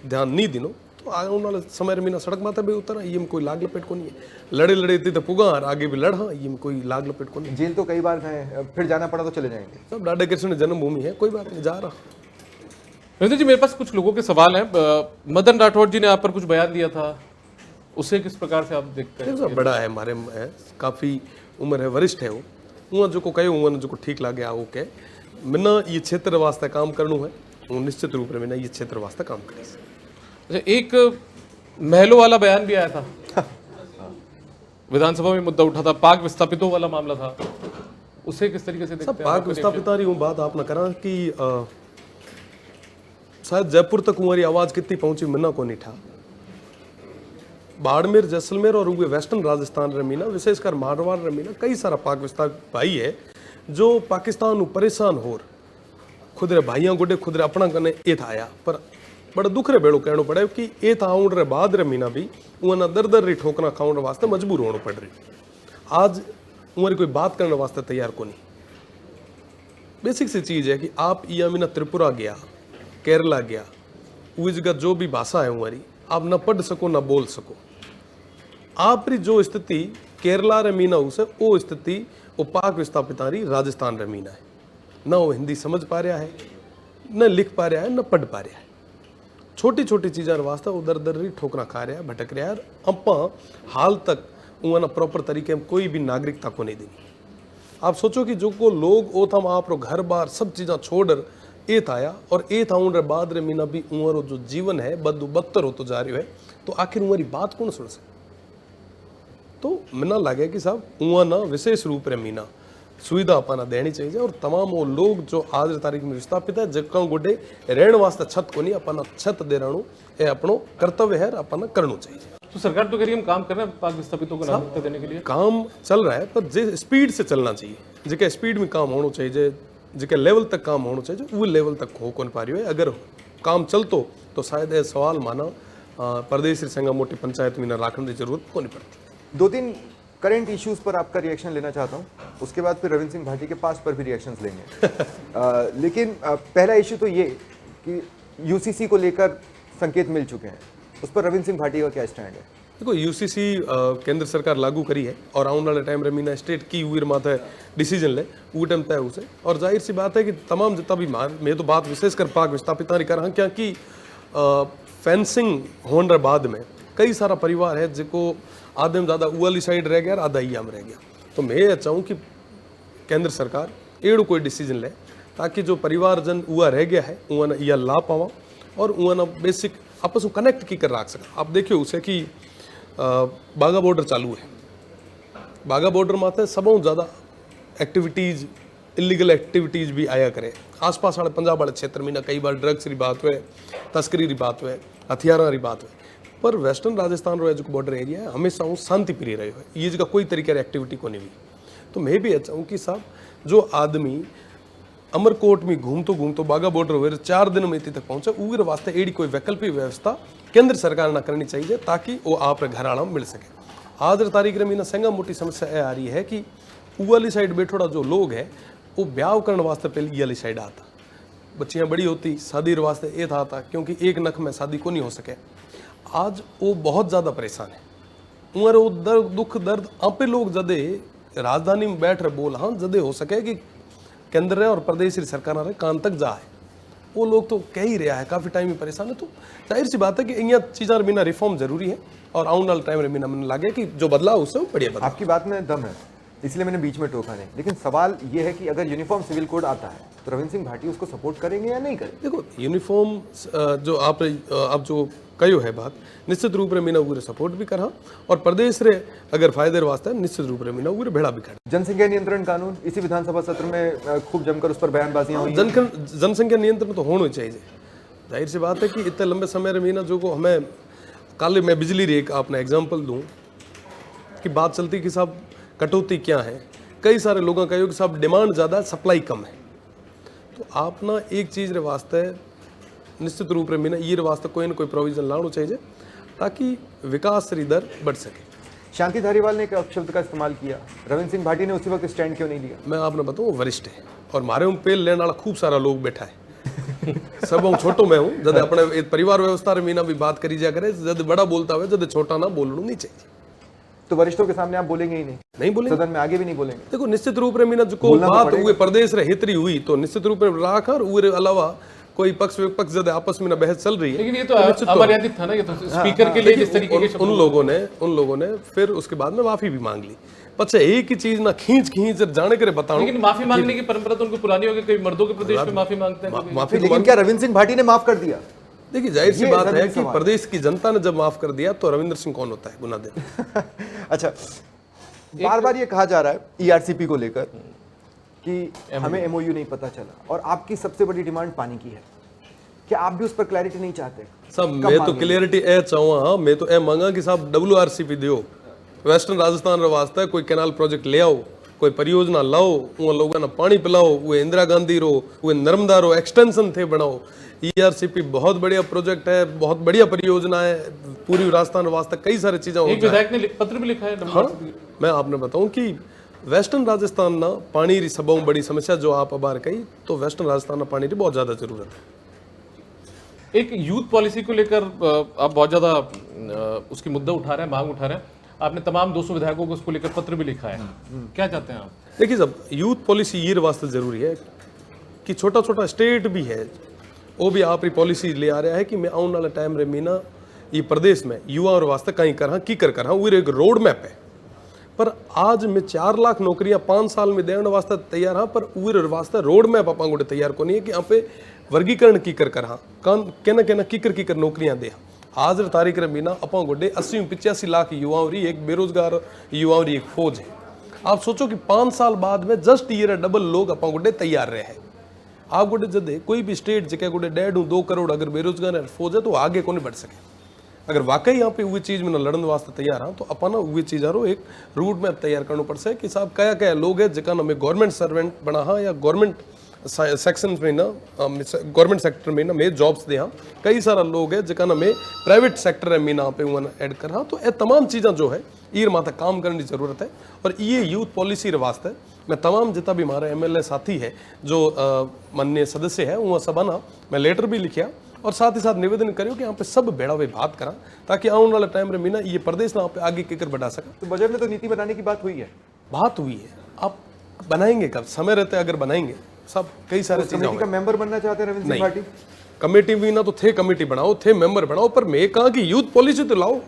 [SPEAKER 2] ध्यान नहीं दिनो तो आने वाले समय रमीना सड़क माता भी उतरा ये में कोई लाग लपेट को नहीं है लड़े लड़े इतनी तो पुगा और आगे भी लड़ा ये में कोई लाग लपेट को नहीं
[SPEAKER 1] जेल तो कई बार गए फिर जाना पड़ा तो चले जाएंगे
[SPEAKER 2] सब डाडे कृष्ण जन्मभूमि है कोई बात नहीं जा रहा
[SPEAKER 3] रविंद्र जी मेरे पास कुछ लोगों के सवाल हैं मदन राठौड़ जी ने आप पर कुछ बयान दिया था उसे किस प्रकार से आप देखते हैं?
[SPEAKER 2] सब बड़ा है हमारे में काफ़ी उम्र है वरिष्ठ है वो वहाँ जो को कहे वहाँ जो को ठीक लगे वो कहे मैंने ये क्षेत्र वास्ते काम करना है वो निश्चित रूप में मैंने ये क्षेत्र वास्ते काम करे
[SPEAKER 3] अच्छा एक महलों वाला बयान भी आया था विधानसभा में मुद्दा उठा था पाक विस्थापितों वाला मामला था उसे किस तरीके से देखते
[SPEAKER 2] सब
[SPEAKER 3] हैं?
[SPEAKER 2] पाक विस्थापिता रही बात आपने करा कि शायद जयपुर तक हमारी आवाज़ कितनी पहुंची मना को नहीं था बाड़मेर जैसलमेर और वे वेस्टर्न राजस्थान रमीना विशेषकर मारवाड़ रमीना कई सारा पाक विस्थापित भाई है जो पाकिस्तान परेशान हो खुद रे भाइयों गुडे खुद रे अपना कने ए आया पर बड़ा दुख रे बेड़ो कहना पड़े कि ए आउण रे बाद रमीना भी उन्हें दर दर री ठोकना खाने वास्ते मजबूर होना पड़ रही आज उमरी कोई बात करने वास्ते तैयार को नहीं बेसिक सी चीज़ है कि आप ये मीना त्रिपुरा गया केरला गया उस जगह जो भी भाषा है हमारी आप न पढ़ सको न बोल सको आप री जो स्थिति केरला रे मीना उसे वो स्थिति वो पाक विस्थापिता री राजस्थान रे मीना है न वो हिंदी समझ पा रहा है न लिख पा रहा है न पढ़ पा रहा है छोटी छोटी चीज़ों वास्ते उधर उधर री ठोकरा खा रहा है भटक रहा है अपा हाल तक उन्हें प्रॉपर तरीके में कोई भी नागरिकता को नहीं देनी आप सोचो कि जो को लोग वो था आप घर बार सब चीज़ें छोड़ ए आया और ए आउन रे बाद रे मीना भी उमर जो जीवन है बदू बदतर होतो जा रही है तो आखिर उमरी बात कौन सुन सके तो मना लगे कि साहब उहाँ ना विशेष रूप रे मीना सुविधा अपना देनी चाहिए और तमाम वो लोग जो आज तारीख में विस्थापित है जगह गोडे रहने वास्ते छत को नहीं अपना छत दे रहू ये अपनो कर्तव्य है अपना करना चाहिए
[SPEAKER 3] तो सरकार तो कह रही है हम काम कर रहे हैं पाक विस्थापितों को नागरिकता देने के लिए
[SPEAKER 2] काम चल रहा है पर जे स्पीड से चलना चाहिए जिके स्पीड में काम होना चाहिए जिके लेवल तक काम होना चाहिए वो लेवल तक हो कौन पा रही है अगर काम चलतो तो शायद ये सवाल माना प्रदेश री संगा मोटी पंचायत में न राखने की जरूरत को नहीं पड़ती।
[SPEAKER 1] 2-3 करंट इश्यूज पर आपका रिएक्शन लेना चाहता हूं, उसके बाद फिर रविंद्र सिंह भाटी के पास पर भी रिएक्शंस लेंगे। लेकिन पहला इश्यू तो ये कि यूसीसी को लेकर संकेत मिल चुके हैं, उस पर रविंद्र सिंह भाटी का क्या स्टैंड है?
[SPEAKER 2] देखो यूसीसी केंद्र सरकार लागू करी है और आने वाले टाइम रे मीना स्टेट की हुई माथे डिसीजन ले वो टाइम तय उसे, और जाहिर सी बात है कि तमाम जितना भी मैं तो बात विशेषकर पाक विस्थापित कर हाँ, क्या कि फेंसिंग होने रे बाद में कई सारा परिवार है जिनको आधे में ज़्यादा वाली साइड रह गया और आधा इया में रह गया। तो मैं ये चाहूँ कि केंद्र सरकार एड़ो कोई डिसीजन ले ताकि जो परिवार जन हुआ रह गया है उन या ला पावा और उन बेसिक आपस में कनेक्ट की कर रख सका। आप देखियो उसे कि बाघा बॉर्डर चालू है, बाघा बॉर्डर माथे सबों ज़्यादा एक्टिविटीज़ इलीगल एक्टिविटीज़ भी आया करे। आसपास वाले पंजाब वाले क्षेत्र में ना कई बार ड्रग्स की बात हुए, तस्करी की बात हुए, हथियारों की बात हुए, पर वेस्टर्न राजस्थान रो जो बॉर्डर एरिया है हमेशा वो शांति प्रिय रहे हो, ये जगह कोई तरीके की एक्टिविटी को नहीं हुई। तो मैं भी अच्छा हूँ कि साहब जो आदमी अमरकोट में घूमतो बाघा बॉर्डर हुए 4 दिन में इतने तक पहुंचे उगर वास्ते एड़ी कोई वैकल्पिक व्यवस्था केंद्र सरकार ना करनी चाहिए ताकि वो आप घर आना मिल सके। आज तारीख में ना संगा मोटी समस्या यह आ रही है कि वाली साइड बैठोड़ा जो लोग है वो ब्याह करने वास्ते पहले ये वाली साइड आता, बच्चियाँ बड़ी होती शादी वास्ते ये था क्योंकि एक नख में शादी को नहीं हो सके। आज वो बहुत ज़्यादा परेशान है, उमर वो दर्द दुख दर्द आपे लोग जदे राजधानी में बैठ रहे बोल हाँ जदे हो सके कि केंद्र और प्रदेश की सरकार रहे कान तक जाए, वो लोग तो कह ही रहा है काफ़ी टाइम में परेशान है। तो जाहिर सी बात है कि इन चीज़ों बिना रिफॉर्म जरूरी है और आने वाले टाइम में मैंने लगे कि जो बदलाव उससे बढ़िया बदलाव।
[SPEAKER 1] आपकी बात में दम है, इसलिए मैंने बीच में टोका नहीं, लेकिन सवाल ये है कि अगर यूनिफॉर्म सिविल कोड आता है तो रविंद्र सिंह भाटी उसको सपोर्ट करेंगे या नहीं करेंगे?
[SPEAKER 2] देखो यूनिफॉर्म जो आप जो कहो है बात निश्चित रूप से मीना उगरे सपोर्ट भी करा और प्रदेश रे अगर फायदे वास्ते निश्चित रूप से मीना उगरे भेड़ा भी कर।
[SPEAKER 1] जनसंख्या नियंत्रण कानून इसी विधानसभा सत्र में खूब जमकर उस पर बयानबाजियां हुई।
[SPEAKER 2] जनसंख्या नियंत्रण तो होना चाहिए, जाहिर सी बात है कि इतने लंबे समय रे मीना जो को हमें कल मैं बिजली रे एक आपने एग्जाम्पल दूँ कि बात चलती कि साहब कटौती क्या है, कई सारे लोगों का कि साहब डिमांड ज़्यादा सप्लाई कम है। तो आप ना एक चीज़ रे वास्ते निश्चित रूप में ये वास्ते कोई ना कोई प्रोविजन लाना चाहिए ताकि विकास री दर बढ़ सके।
[SPEAKER 1] शांति धारीवाल ने एक अपशब्द का इस्तेमाल किया, रविंद्र सिंह भाटी ने उसी वक्त स्टैंड क्यों नहीं लिया?
[SPEAKER 2] मैं आपने बताऊँ वरिष्ठ है और मारे में पेल लेने वाला खूब सारा लोग बैठा है सब हम छोटो मैं हूँ जब अपने परिवार व्यवस्था रे मीना भी बात करी जा करे, जब बड़ा बोलता हुआ जब छोटा ना बोलना नहीं चाहिए।
[SPEAKER 1] तो वरिष्ठों के सामने आप बोलेंगे ही नहीं
[SPEAKER 2] बोलेंगे,
[SPEAKER 1] सदन में आगे भी नहीं बोलेंगे?
[SPEAKER 2] देखो निश्चित रूप से मीना जो को बात हुए प्रदेश रे हितरी हुई तो निश्चित रूप में राख और उरे अलावा कोई पक्ष विपक्ष ज्यादा आपस में ना बहस चल रही है।
[SPEAKER 3] लेकिन ये तो अमर्यादित था ना, ये तो स्पीकर के लिए जिस तरीके के
[SPEAKER 2] उन लोगों ने फिर उसके बाद में माफी भी मांग ली। अच्छा एक ही चीज ना खींच जाने के बताओ,
[SPEAKER 3] लेकिन माफी मांगने की परंपरा तो उनको पुरानी हो गई, कई मर्दों के प्रदेश में माफी मांगते हैं
[SPEAKER 2] माफी।
[SPEAKER 1] लेकिन क्या रविंद्र सिंह भाटी ने माफ कर दिया?
[SPEAKER 2] देखिए जाहिर सी बात है कि प्रदेश की जनता ने जब माफ कर दिया तो रविंद्र सिंह कौन होता है गुना देने।
[SPEAKER 1] अच्छा बार बार ये कहा जा रहा है ईआरसीपी को लेकर कि हमें एमओयू नहीं पता चला और आपकी सबसे बड़ी डिमांड पानी की है, क्या आप भी उस पर क्लैरिटी नहीं चाहते?
[SPEAKER 2] सब मैं तो क्लियरिटी ए चाहूँ, हाँ मैं तो ए मांगा कि साहब WRCP दियो, वेस्टर्न राजस्थान रे वास्ते कोई कैनाल प्रोजेक्ट ले आओ, कोई परियोजना लाओ, उन लोगों ने पानी पिलाओ, वो इंदिरा गांधी रो वो नर्मदा रो एक्सटेंशन थे बनाओ। ERCP बहुत बढ़िया प्रोजेक्ट है, बहुत बढ़िया परियोजना है, पूरी राजस्थान वास्ते कई सारी चीजें।
[SPEAKER 3] एक विधायक ने पत्र भी लिखा है।
[SPEAKER 2] हाँ, मैं आपने बताऊं कि वेस्टर्न राजस्थान ना पानी री सबों बड़ी समस्या जो आप अबार कही, तो वेस्टर्न राजस्थान ना पानी की बहुत ज्यादा जरूरत है।
[SPEAKER 3] एक यूथ पॉलिसी को लेकर आप बहुत ज्यादा उसकी मुद्दा उठा रहे हैं, मांग उठा रहे हैं, आपने तमाम 200 विधायकों को उसको लेकर पत्र भी लिखा है, क्या चाहते हैं आप?
[SPEAKER 2] देखिए साहब यूथ पॉलिसी ये वास्ते जरूरी है कि छोटा छोटा स्टेट भी है वो भी आप पॉलिसी ले आ रहा है कि मैं आने वाला टाइम रे मीना ये प्रदेश में युवा और वास्ते कहीं कर वो एक रोड मैप है। पर आज मैं 4 लाख नौकरियां 5 साल में देने वास्ते तैयार हाँ, पर उर वास्ते रोड मैप आप गोटे तैयार को नहीं है कि यहाँ पे वर्गीकरण की कर हाँ कहना की नौकरियां दे। आज तारीख रे मीना अपा गोटे 80-85 लाख युवाओं री एक बेरोजगार युवाओं री एक फौज है। आप सोचो कि 5 साल बाद में जस्ट ये डबल लोग अपा गोटे तैयार रहे हैं। आप गोटे जदे कोई भी स्टेट जगह गोटे 1.5-2 करोड़ अगर बेरोजगार फौज है तो आगे को नहीं बढ़ सके। अगर वाकई यहाँ पे वही चीज में लड़न वास्ते तैयार हाँ तो अपन वही चीज एक रूट मैप तैयार करना पड़ से कि साहब क्या क्या लोग है जिका हमें गवर्नमेंट सर्वेंट बना हाँ या गवर्नमेंट सेक्शन में ना गवर्नमेंट सेक्टर में ना में जॉब्स दे हाँ कई सारा लोग है जिका ना में प्राइवेट सेक्टर है मीना पे उन ऐड कर हाँ तो ये तमाम चीज़ें जो है ये माता काम करने की ज़रूरत है। और ये यूथ पॉलिसी वास्ते मैं तमाम जितना भी हमारे MLA साथी है जो माननीय सदस्य है वहाँ सब ना मैं लेटर भी लिखिया और साथ ही साथ निवेदन करियो कि यहाँ पे सब बेड़ा हुए बात करा ताकि आने वाला टाइम में मीना ये प्रदेश ना पे आगे केकर बढ़ा सका।
[SPEAKER 1] तो बजट में तो नीति बनाने की बात हुई है,
[SPEAKER 2] बात हुई है, आप बनाएंगे कब, समय रहते अगर बनाएंगे सब कई सारे चीजें
[SPEAKER 1] कमेटी का मेंबर बनना चाहते हैं रविंद्र सिंह
[SPEAKER 2] नहीं।
[SPEAKER 1] भाटी?
[SPEAKER 2] कमेटी भी ना तो थे कमेटी बनाओ थे मेंबर बनाओ पर मैं कहा कि यूथ पॉलिसी तो लाओ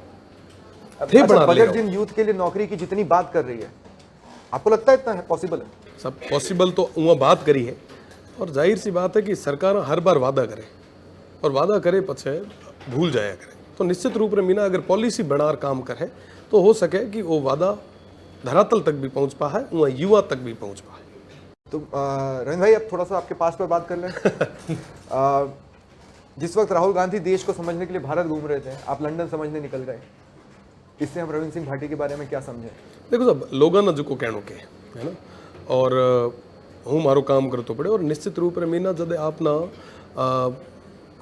[SPEAKER 2] थे बना ले
[SPEAKER 1] बजट जिन यूथ के लिए नौकरी की जितनी बात कर रही है, आपको लगता है इतना है पॉसिबल है?
[SPEAKER 2] सब पॉसिबल तो वहाँ बात करी है और जाहिर सी बात है कि सरकार हर बार वादा करे और वादा करे पछे भूल जाया करे। तो निश्चित रूप में मीना अगर पॉलिसी बनार काम करे तो हो सके कि वो वादा धरातल तक भी पहुंच पा है वहाँ युवा तक भी पहुंच पा है।
[SPEAKER 1] तो रविंद्र भाई अब थोड़ा सा आपके पास पर बात कर लें। जिस वक्त राहुल गांधी देश को समझने के लिए भारत घूम रहे थे, आप लंदन समझने निकल गए, इससे हम रविंद्र सिंह भाटी के बारे में क्या समझे?
[SPEAKER 2] देखो सब लोगों ने जो को कहनो के है ना और हूँ मारो काम करतो पड़े और निश्चित रूप में मीना जब आप ना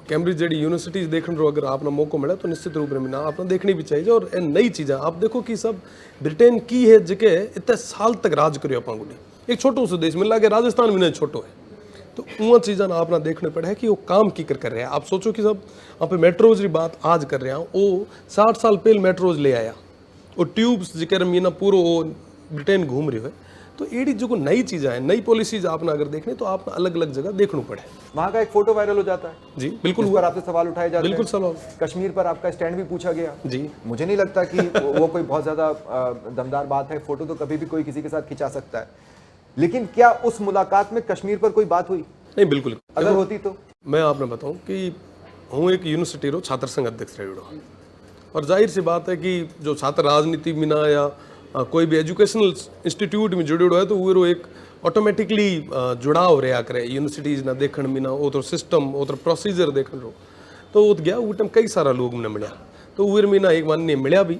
[SPEAKER 2] कैम्ब्रिज जड़ी यूनिवर्सिटीज देखने रो अगर आपने मौको मिला तो निश्चित रूप में मीना आपने देखनी भी चाहिए। और नई चीज़ें आप देखो कि सब ब्रिटेन की है जगह इतने साल तक राज करियो अपना गुडी एक छोटो सा देश मिल लगे राजस्थान भी नहीं छोटो है तो वहाँ चीज़ें आपना देखने पड़े है कि वो काम की कर रहे हैं। आप सोचो कि सब वहाँ पे मेट्रोज की बात आज कर रहे हैं वो 60 साल पहले मेट्रोज ले आया वो ट्यूब्स जिक्र मीना पूरा वो ब्रिटेन घूम रही है। तो एडी जो नई चीज़ें हैं नई पॉलिसीज आपने अगर देखने तो आपने अलग अलग जगह देखना पड़े।
[SPEAKER 1] वहाँ का एक फोटो वायरल हो जाता है
[SPEAKER 2] जी बिल्कुल
[SPEAKER 1] इस पर आपसे सवाल उठाए जाते हैं।
[SPEAKER 2] बिल्कुल सवाल।
[SPEAKER 1] कश्मीर पर आपका स्टैंड भी पूछा गया
[SPEAKER 2] जी
[SPEAKER 1] मुझे नहीं लगता कि वो कोई बहुत ज्यादा दमदार बात है, फोटो तो कभी भी कोई किसी के साथ खिंचा सकता है, लेकिन क्या उस मुलाकात में कश्मीर पर कोई बात हुई?
[SPEAKER 2] नहीं बिल्कुल
[SPEAKER 1] अगर होती तो
[SPEAKER 2] मैं आपने बताऊं कि हूँ एक यूनिवर्सिटी रो छात्र संघ अध्यक्ष रहो और जाहिर सी बात है कि जो छात्र राजनीति में ना या कोई भी एजुकेशनल इंस्टीट्यूट में जुड़े है तो वो एक ऑटोमेटिकली जुड़ाव रहा करे यूनिवर्सिटीज ना देखने में ना वो तो सिस्टम वो तो प्रोसीजर देखने रो तो वो गया वो टाइम कई सारा लोग मैंने मिला तो वो मीना एक माननीय मिला भी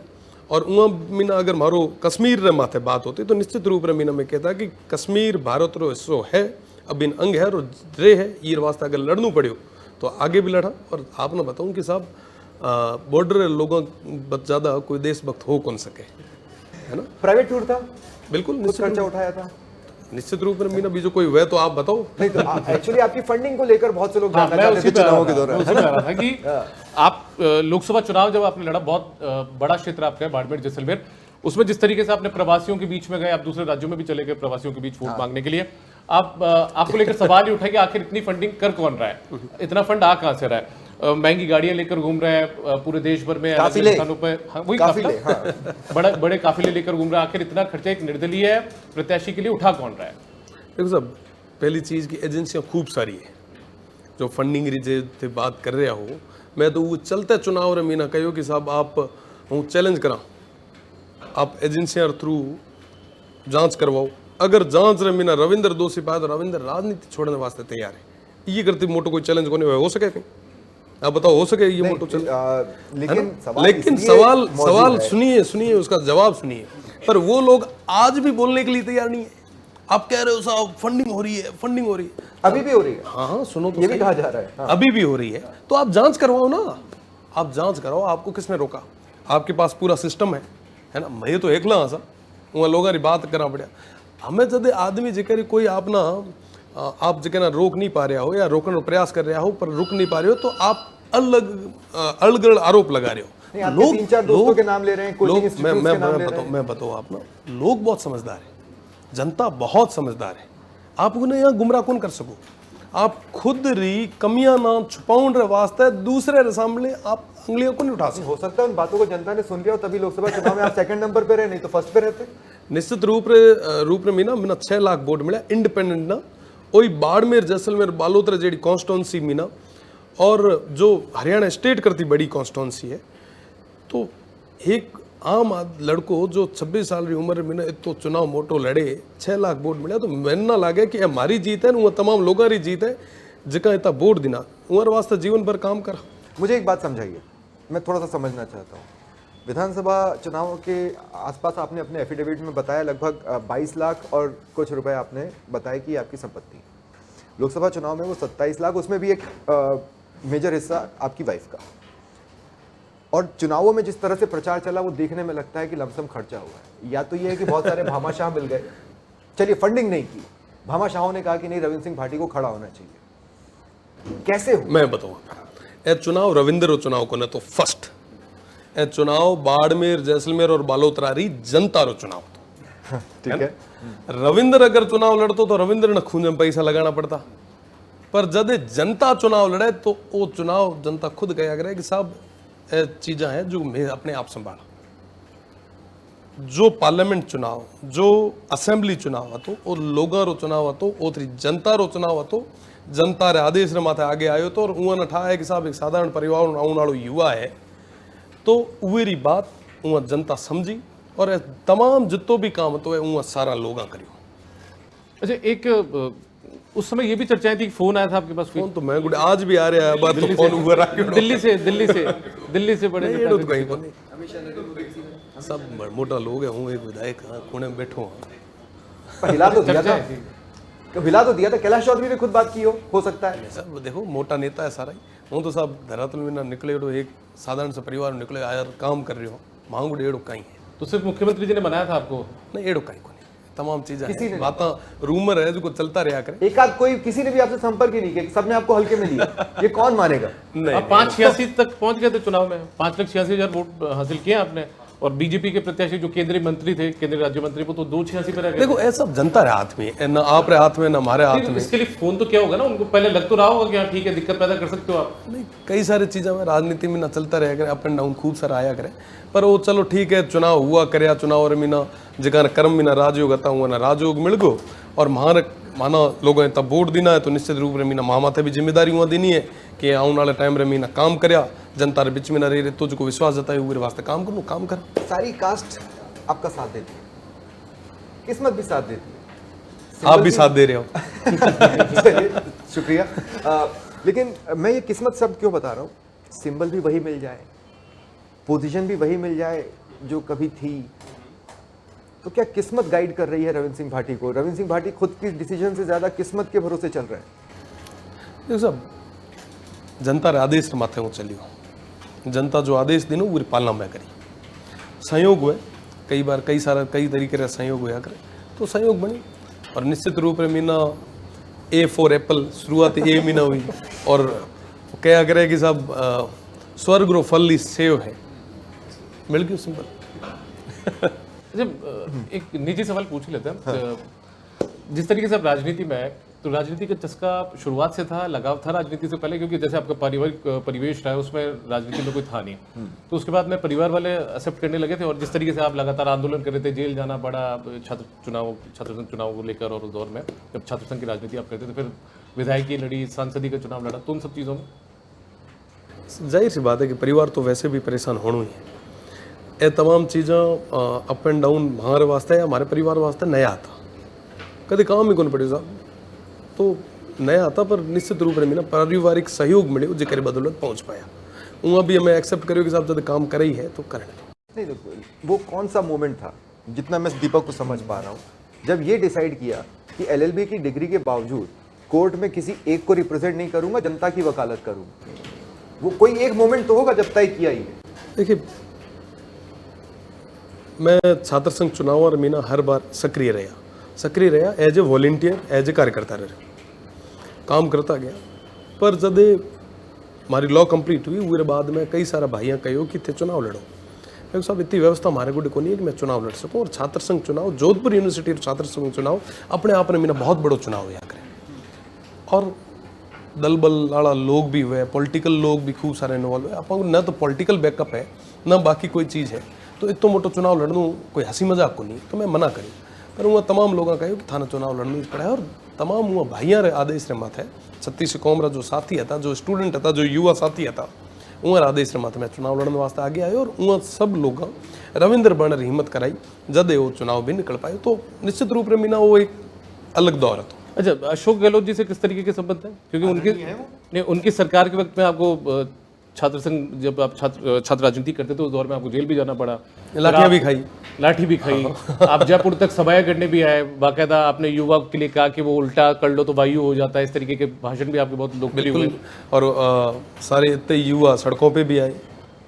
[SPEAKER 2] और वहाँ मीना अगर मारो कश्मीर रे माथे बात होती तो निश्चित रूप में मीना मैं कहता कि कश्मीर भारत रो हिस्सो है अभिन्न अंग है और रे है ये वास्ते अगर लड़नू पड़ो तो आगे भी लड़ा। और आपने बताऊँ कि साहब बॉर्डर लोगों ज़्यादा कोई देशभक्त हो कौन सके है ना।
[SPEAKER 1] प्राइवेट टूर था,
[SPEAKER 2] बिल्कुल
[SPEAKER 1] कुछ खर्चा उठाया था
[SPEAKER 2] निश्चित रूप में मीना बीजो कोई हुआ तो आप बताओ।
[SPEAKER 1] नहीं तो एक्चुअली आपकी फंडिंग को लेकर बहुत से लोग
[SPEAKER 3] हाँ,
[SPEAKER 1] जानना
[SPEAKER 3] मैं
[SPEAKER 1] चाहते
[SPEAKER 3] उसी
[SPEAKER 1] थे
[SPEAKER 3] पे आ
[SPEAKER 1] चुनावों के
[SPEAKER 3] रहा था,
[SPEAKER 1] दौरान।
[SPEAKER 3] उसी पे आ रहा था कि आप लोकसभा चुनाव जब आपने लड़ा बहुत बड़ा क्षेत्र आपका है बाड़मेर जैसलमेर, उसमें जिस तरीके से आपने प्रवासियों के बीच में गए, आप दूसरे राज्यों में भी चले गए प्रवासियों के बीच वोट मांगने के लिए, आपको लेकर सवाल ही उठा कि आखिर इतनी फंडिंग कर कौन रहा है, इतना फंड आ कहाँ से रहा है? महंगी गाड़ियां लेकर घूम रहे हैं पूरे देश भर में
[SPEAKER 1] काफिले,
[SPEAKER 3] स्थानों पर, हाँ, वही
[SPEAKER 1] काफिले,
[SPEAKER 3] बड़े बड़े काफिले लेकर घूम रहे हैं। आखिर इतना खर्चा एक निर्दलीय प्रत्याशी के लिए उठा कौन रहा है?
[SPEAKER 2] देखो साहब पहली चीज़ की एजेंसियां खूब सारी है जो फंडिंग री बात कर रहा हो। मैं तो वो चलते चुनाव रे मीना कहो कि साहब आप हूँ चैलेंज करा आप एजेंसियां थ्रू जांच करवाओ। अगर जांच रे मीना रविंद्र दोषी पाए तो रविंद्र राजनीति छोड़ने वास्ते तैयार है। ये करती मोटो कोई चैलेंज को हो सके कहीं आप बताओ हो सके ये मोटो चैलेंज? लेकिन सवाल सुनिए उसका जवाब सुनिए। पर वो लोग आज भी बोलने के लिए तैयार नहीं है। आप कह रहे हो साहब फंडिंग हो रही है
[SPEAKER 1] अभी भी हो रही है।
[SPEAKER 2] हाँ सुनो तो
[SPEAKER 1] ये भी कहा जा रहा है। हाँ।
[SPEAKER 2] अभी भी हो रही है तो आप जांच करवाओ ना, आप जांच कराओ। आपको किसने रोका? आपके पास पूरा सिस्टम है ना। मैं तो एकला हाँ सा वहाँ लोगों की बात करना पड़ा। हमें जब आदमी जिक्र कोई आपना आप जिक्र रोक नहीं पा रहा हो या रोकने का प्रयास कर रहा हो पर रुक नहीं पा रहे हो तो आप अलग आरोप लगा रहे हो।
[SPEAKER 1] लोग 3-4 दोस्तों के नाम ले रहे हैं, कोचिंग इंस्टीट्यूट्स के नाम ले रहे हैं।
[SPEAKER 2] मैं बताऊँ आप ना, लोग बहुत समझदार है, जनता बहुत समझदार है। आप उन्हें यहाँ गुमराह कौन कर सको? आप खुद री कमियां ना छुपाउन रे वास्ते दूसरे रे सामने आप उंगलियों को नहीं उठा सकते।
[SPEAKER 1] हो सकता है उन बातों को जनता ने सुन लिया और तभी लोकसभा चुनाव में आप सेकंड नंबर पे रहे, नहीं तो फर्स्ट पे रहते।
[SPEAKER 2] निश्चित रूप में मीना 6 लाख वोट मिला इंडिपेंडेंट ना। वही बाड़मेर जैसलमेर बालोतरा जेडी कॉन्स्टिट्यूंसी मीना और जो हरियाणा स्टेट करती बड़ी कॉन्स्टिट्यूंसी है। तो एक आम लड़को जो 26 साल की उम्र में इतो चुनाव मोटो लड़े 6 लाख वोट मिला तो मैंने ना लगे कि हमारी जीत है वो तमाम लोगों की जीत है जिका इतना वोट देना उम्र वास्ते जीवन भर काम करा।
[SPEAKER 1] मुझे एक बात समझाइए, मैं थोड़ा सा समझना चाहता हूँ। विधानसभा चुनाव के आसपास आपने अपने एफिडेविट में बताया लगभग 22 लाख और कुछ रुपए आपने बताया कि आपकी संपत्ति। लोकसभा चुनाव में वो 27 लाख, उसमें भी एक मेजर हिस्सा आपकी वाइफ का। और चुनावों में जिस तरह से प्रचार चला वो देखने में लगता है कि लमसम खर्चा हुआ है। या तो ये है कि बहुत सारे भामाशाह मिल गए, चलिए फंडिंग नहीं की, भामाशाहों ने कहा कि नहीं रविंद्र सिंह भाटी को खड़ा होना चाहिए, कैसे हो?
[SPEAKER 2] मैं बताऊंगा, ए चुनाव रविंद्र चुनाव को न तो फर्स्ट ए चुनाव बाड़मेर जैसलमेर और बालोतरारी जनता रो चुनाव तो
[SPEAKER 1] ठीक है।
[SPEAKER 2] रविंद्र अगर चुनाव लड़तो तो रविंद्र ने खून में पैसा लगाना पड़ता, पर जब जनता चुनाव लड़े तो वो चुनाव जनता खुद कहा करे कि साहब ए चीज़ें हैं जो मैं अपने आप संभाला। जो पार्लियामेंट चुनाव, जो असेंबली चुनाव हतो, वो लोगों रो चुनाव हतो, ओतरी जनता रो चुनाव हतो। जनता रे आदेश रे माथे आगे आयो तो और उन ठा है कि साहब एक साधारण परिवार आने वालो युवा है, तो उवेरी बात उन जनता समझी और तमाम जितो भी काम तो है उन सारा लोग करियो।
[SPEAKER 3] अच्छा, एक उस समय ये भी चर्चाएं थी कि फोन आया था आपके पास?
[SPEAKER 2] फोन तो मैं गुड आज भी आ रहा है, बात तो फोन हुआ रहा
[SPEAKER 3] दिल्ली से बड़े
[SPEAKER 2] नहीं, तो कहीं को नहीं, सब मोटा लोग है, हूँ एक विधायक कोने में बैठो हूँ।
[SPEAKER 1] हिला तो दिया था, हिला तो दिया था, कैलाश चौधरी ने खुद बात की हो सकता है।
[SPEAKER 2] सब देखो मोटा नेता है सारा ही, हूँ तो सब धरातल में ना निकले, एक साधारण से परिवार में निकले यार काम कर रहे हो, मांगो एड़ो कहीं है
[SPEAKER 3] तो सिर्फ मुख्यमंत्री जी ने बनाया था आपको?
[SPEAKER 2] नहीं, एड़ो कहीं को नहीं, तमाम चीजें बातें रूमर है जो चलता रहा करे।
[SPEAKER 1] एक आध कोई किसी ने भी आपसे संपर्क ही नहीं किया, सबने आपको हल्के में लिया, ये कौन मानेगा?
[SPEAKER 3] आप 586 तक पहुंच गए थे चुनाव में, 5,86,000 वोट हासिल किए आपने, और बीजेपी के प्रत्याशी जो केंद्रीय मंत्री थे, केंद्रीय राज्य मंत्री, वो तो 286 पे रह गए।
[SPEAKER 2] देखो ऐसा जनता रे हाथ में, न आप रे हाथ में न हमारे हाथ में।
[SPEAKER 3] इसके लिए फोन तो क्या होगा ना, उनको पहले लग तो रहा होगा कि हाँ ठीक है, दिक्कत पैदा कर सकते हो आप।
[SPEAKER 2] नहीं, कई सारी चीज़ें में राजनीति में ना चलता रहा करे, अप एंड डाउन खूब सारा आया करे, पर वो चलो ठीक है, चुनाव हुआ करे, चुनाव रे मीना जगह कर्म में ना राजयोग आता हुआ ना राजयोग मिल गो, और माना लोगों ने तब वोट देना है तो निश्चित रूप से मीना माथे भी जिम्मेदारी हुआ देनी है कि आने वाले टाइम रे मीना काम करया, जनता रे बीच में ना रही तो जो विश्वास जताए हुए वास्ते काम करूँ, काम कर।
[SPEAKER 1] सारी कास्ट आपका साथ देती है, किस्मत भी साथ देती है,
[SPEAKER 2] आप भी साथ दे रहे हो।
[SPEAKER 1] चलिए, शुक्रिया। लेकिन मैं ये किस्मत शब्द क्यों बता रहा हूँ, सिंबल भी वही मिल जाए, पोजीशन भी वही मिल जाए जो कभी थी, तो क्या किस्मत गाइड कर रही है रविंद्र सिंह भाटी को? रविंद्र सिंह भाटी खुद की डिसीजन से ज्यादा किस्मत के भरोसे चल रहे हैं।
[SPEAKER 2] देखो सब जनता रे आदेश माथे वो चलियो, जनता जो आदेश दिनो वो पालना में करी, संयोग हुए कई बार, कई तरीके से संयोग हुआ करे तो संयोग बनी, और निश्चित रूप से मीना ए फॉर एप्पल शुरुआत ए मीना हुई, और क्या करे कि साहब स्वर्ग रो फल सेव है, मिल गई सिंपल।
[SPEAKER 3] जब एक निजी सवाल पूछ ही लेते हैं, जिस तरीके से आप राजनीति में आए, तो राजनीति का चस्का शुरुआत से था, लगाव था राजनीति से पहले? क्योंकि जैसे आपका पारिवारिक परिवेश रहा है उसमें राजनीति में कोई था नहीं, तो उसके बाद में परिवार वाले एक्सेप्ट करने लगे थे, और जिस तरीके से आप लगातार आंदोलन कर रहे थे, जेल जाना पड़ा छात्र संघ चुनाव को लेकर, और उस दौर में जब छात्र संघ की राजनीति आप करते थे, फिर विधायकी लड़ी, सांसदी का चुनाव लड़ा, तो उन सब चीज़ों में
[SPEAKER 2] जाहिर सी बात है कि परिवार तो वैसे भी परेशान होना ही है। ये तमाम चीज़ें अप एंड डाउन हमारे वास्ते या हमारे परिवार वास्ते नया था, कभी काम ही कौन पड़े साहब, तो नया आता, पर निश्चित रूप से मेरा पारिवारिक सहयोग मिले जिक्र बदौलत पहुंच पाया। वहाँ भी हमें एक्सेप्ट करियो कि साहब जब काम करे ही है तो करें।
[SPEAKER 1] नहीं तो वो कौन सा मोमेंट था, जितना मैं दीपक को समझ पा रहा हूँ, जब ये डिसाइड किया कि LLB की डिग्री के बावजूद कोर्ट में किसी एक को रिप्रेजेंट नहीं करूंगा, जनता की वकालत करूंगा, वो कोई एक मोमेंट तो होगा जब तय किया ही।
[SPEAKER 2] देखिए, मैं छात्र संघ चुनाव और मीना हर बार सक्रिय रहा as a volunteer, as a कार्यकर्ता रहा, काम करता गया, पर जब हमारी लॉ कंप्लीट हुई उसके बाद में कई सारा भाइयाँ कहो कि थे चुनाव लड़ो, मैं साहब इतनी व्यवस्था हमारे गुड को नहीं है कि मैं चुनाव लड़ सकूँ, और छात्र संघ चुनाव, जोधपुर यूनिवर्सिटी छात्र संघ चुनाव अपने आप में मीना बहुत बड़ो चुनाव हुआ करे, और दल बल वाला लोग भी हुए, पॉलिटिकल लोग भी खूब सारे इन्वॉल्व हुए, अपन न तो पॉलिटिकल बैकअप है न बाकी कोई चीज़ है, तो इतना मोटो चुनाव लड़नू कोई हंसी मजाक को नहीं, तो मैं मना करी, पर वहाँ तमाम लोगों का कि थाना चुनाव लड़नू पड़ा है, और तमाम वहाँ भाइयाँ रे आदेश रे माथे, छत्तीस कौम रा जो साथी था, जो स्टूडेंट था, जो युवा साथी था, वहाँ आदेश रे माथे मैं चुनाव लड़ने वास्ते आगे आयो, और वहाँ सब लोग रविंद्र बण हिम्मत कराई, जब वो चुनाव भी निकल पाए, तो निश्चित रूप से मीना वो एक अलग दौर था।
[SPEAKER 3] अच्छा, अशोक गहलोत जी से किस तरीके के संबंध है? क्योंकि उनकी सरकार के वक्त में आपको छात्र संघ, जब आप छात्र राजनीति करते थे उस दौर में आपको जेल भी जाना पड़ा,
[SPEAKER 2] लाठियां भी खाई।
[SPEAKER 3] लाठी भी खाई। आप जयपुर तक सभाएं करने भी आए, बाकायदा आपने युवा के लिए कहा कि वो उल्टा कर लो तो वायु हो जाता है, इस तरीके के भाषण भी आपके बहुत लोकप्रिय हुए।
[SPEAKER 2] और सारे इतने युवा सड़कों पे भी आए।